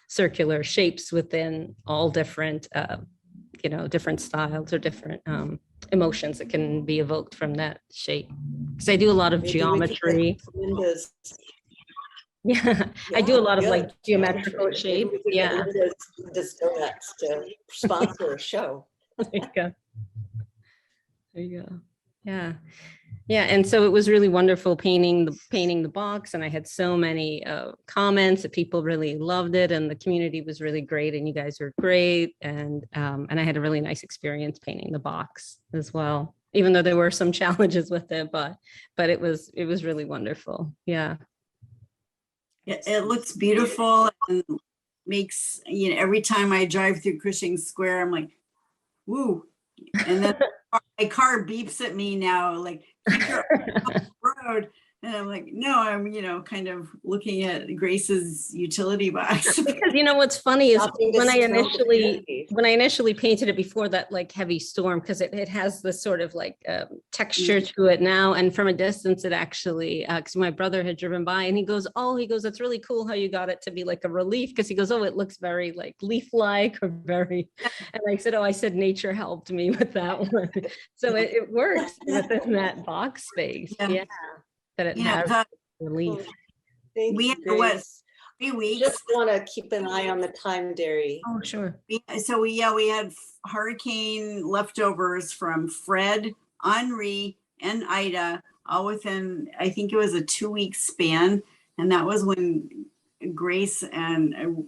circular shapes within all different, different styles or different emotions that can be evoked from that shape. Because I do a lot of geometry. Yeah, I do a lot of like geometrical shape. Yeah. Just donuts to sponsor a show. There you go. There you go. Yeah. Yeah, and so it was really wonderful painting the box, and I had so many comments that people really loved it, and the community was really great, and you guys were great, and I had a really nice experience painting the box as well, even though there were some challenges with it, but it was really wonderful. Yeah. It looks beautiful and makes, every time I drive through Cushing Square, I'm like, woo. And then my car beeps at me now, like, keep your eye on the road. And I'm like, no, I'm, kind of looking at Grace's utility box. Because you know what's funny is Nothing to when I smell initially painted it before that like heavy storm, because it has this sort of like texture to it now, and from a distance it actually because my brother had driven by and he goes, that's really cool how you got it to be like a relief, because he goes, it looks very like leaf-like or very, and I said nature helped me with that one. So it works within that box space. Yeah. That it has relief. Thank We you, had what, Grace. 3 weeks. Just want to keep an eye on the time, Derry. Oh, sure. We had hurricane leftovers from Fred, Henri, and Ida, all within, I think it was a 2-week span. And that was when Grace and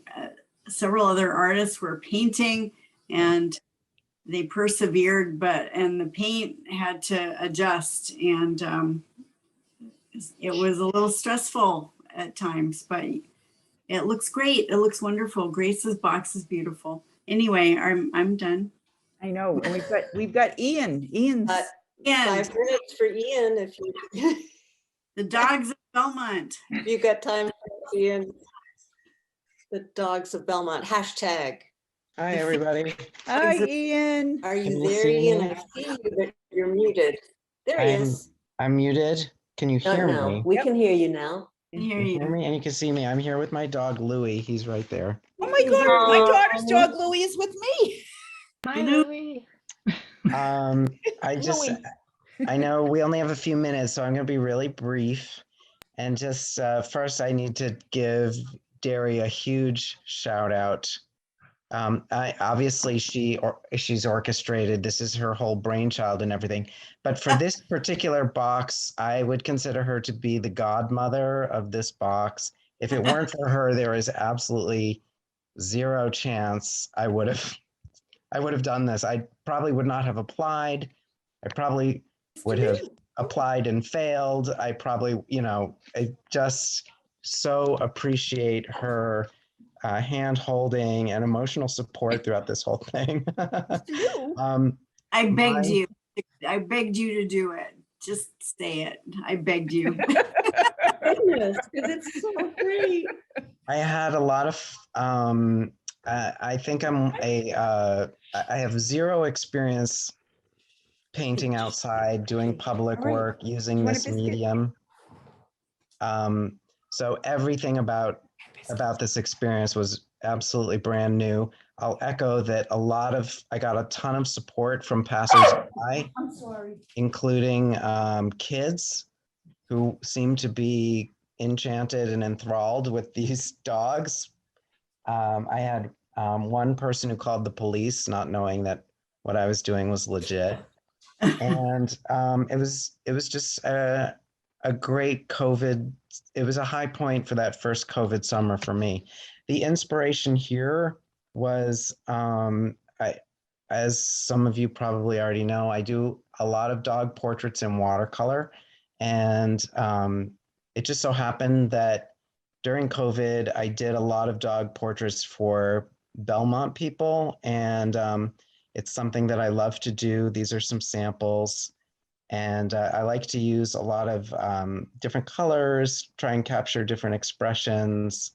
several other artists were painting, and they persevered, and the paint had to adjust. And it was a little stressful at times, but it looks great. It looks wonderful. Grace's box is beautiful. Anyway, I'm done. I know. And we've got Ian. Ian's 5 minutes for Ian if you the dogs of Belmont. if you got time for Ian. The dogs of Belmont. Hashtag. Hi, everybody. Hi, Ian. Are you Can you there, see Ian? me? I see you, but you're muted. There he is. I'm muted. Can you hear No, me? we can hear you now. Can hear Can you you. hear me? And you can see me. I'm here with my dog, Louie. He's right there. Oh my God, my daughter's dog Louie is with me. Hi, Louie. I know we only have a few minutes, so I'm going to be really brief. And just first, I need to give Derry a huge shout out. Obviously, she's orchestrated. This is her whole brainchild and everything. But for this particular box, I would consider her to be the godmother of this box. If it weren't for her, there is absolutely zero chance I would have done this. I probably would not have applied. I probably would have applied and failed. I probably, I just so appreciate her hand holding and emotional support throughout this whole thing. I begged you to do it. Just say it. I begged you. Goodness, because it's so great. I had a lot of, I think I have zero experience painting outside, doing public All right. work, using You want a this biscuit? medium. So everything about this experience was absolutely brand new. I'll echo that I got a ton of support from passersby, I'm sorry. including kids who seemed to be enchanted and enthralled with these dogs. I had one person who called the police, not knowing that what I was doing was legit. And it was just a great COVID. It was a high point for that first COVID summer for me. The inspiration here was, as some of you probably already know, I do a lot of dog portraits in watercolor. And it just so happened that during COVID, I did a lot of dog portraits for Belmont people. And it's something that I love to do. These are some samples. And I like to use a lot of different colors, try and capture different expressions.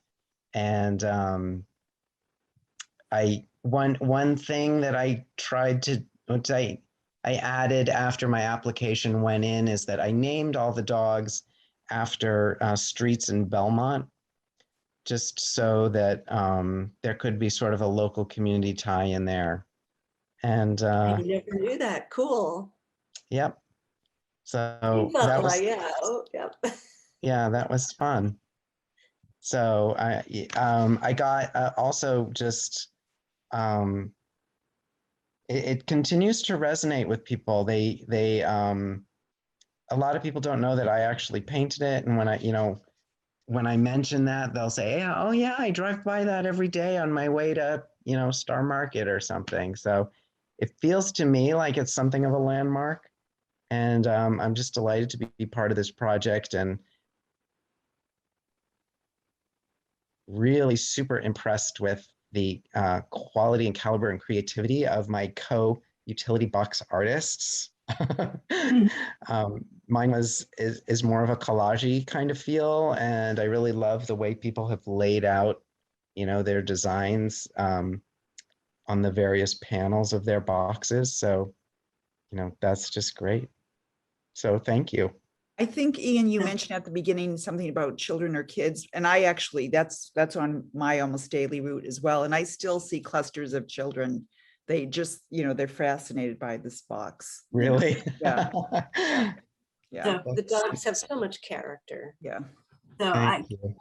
And one thing that I tried to, which I added after my application went in, is that I named all the dogs after streets in Belmont, just so that there could be sort of a local community tie in there. And I never knew that. Cool. Yep. So that was, yeah, that was fun. So I got also just, it continues to resonate with people. They a lot of people don't know that I actually painted it. And when I mention that, they'll say, yeah, oh yeah, I drive by that every day on my way to, Star Market or something. So it feels to me like it's something of a landmark. And I'm just delighted to be part of this project, and really super impressed with the quality and caliber and creativity of my co-utility box artists. Mine is more of a collage-y kind of feel, and I really love the way people have laid out, their designs on the various panels of their boxes. So, that's just great. So thank you. I think, Ian, you mentioned at the beginning something about children or kids, and I actually, that's on my almost daily route as well. And I still see clusters of children. They just, they're fascinated by this box. Really? Yeah. Yeah. The dogs have so much character. Yeah. So Thank you.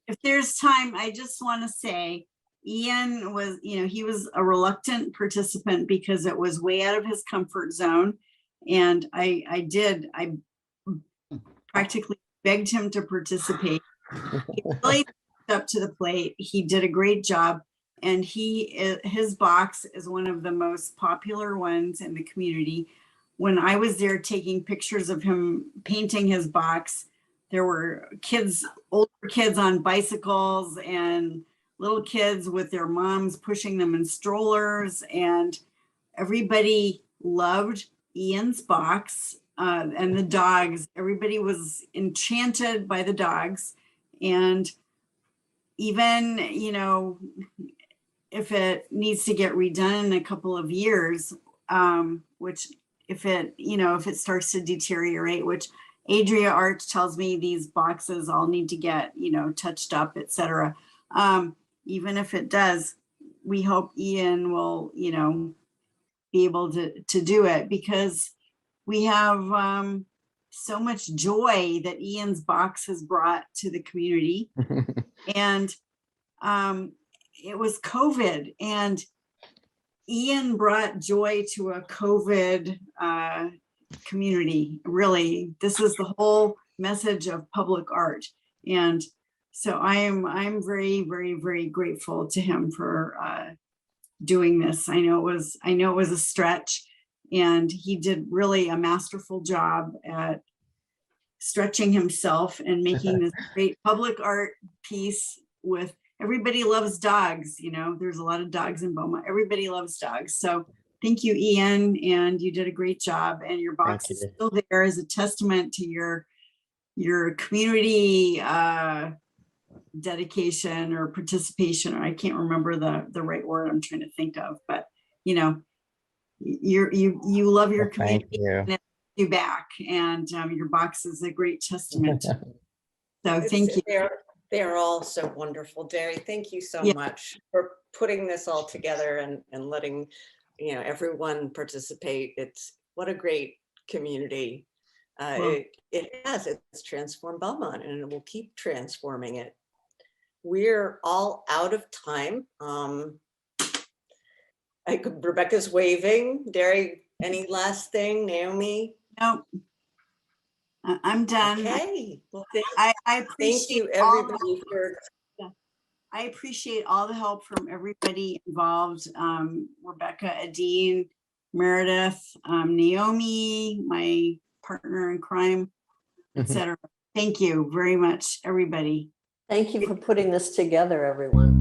if there's time, I just want to say, Ian was, he was a reluctant participant because it was way out of his comfort zone. And I practically begged him to participate. He really stepped up to the plate. He did a great job. And his box is one of the most popular ones in the community. When I was there taking pictures of him painting his box, there were older kids on bicycles and little kids with their moms pushing them in strollers, and everybody loved Ian's box, and the dogs. Everybody was enchanted by the dogs. And even, if it needs to get redone in a couple of years, which if it starts to deteriorate, which Adria Arch tells me these boxes all need to get, touched up, etc. Even if it does, we hope Ian will, be able to do it, because we have so much joy that Ian's box has brought to the community. And it was COVID, and Ian brought joy to a COVID community. Really, this is the whole message of public art. And so I'm very, very, very grateful to him for doing this. I know it was a stretch, and he did really a masterful job at stretching himself and making this great public art piece. With everybody loves dogs, there's a lot of dogs in Belmont. Everybody loves dogs. So thank you, Ian, and you did a great job. And your box is still there as a testament to your community dedication or participation. Or I can't remember the right word I'm trying to think of, but you love your community. Thank you. You back, and your box is a great testament. So thank you. They're all so wonderful. Derry, thank you so much for putting this all together and letting everyone participate. What a great community. It's transformed Belmont, and it will keep transforming it. We're all out of time. Rebecca's waving. Derry, any last thing? Naomi? Nope. I'm done. Okay. Well, I appreciate thank you, everybody. I appreciate all the help from everybody involved. Rebecca, Adine, Meredith, Naomi, my partner in crime, etc. Thank you very much, everybody. Thank you for putting this together, everyone.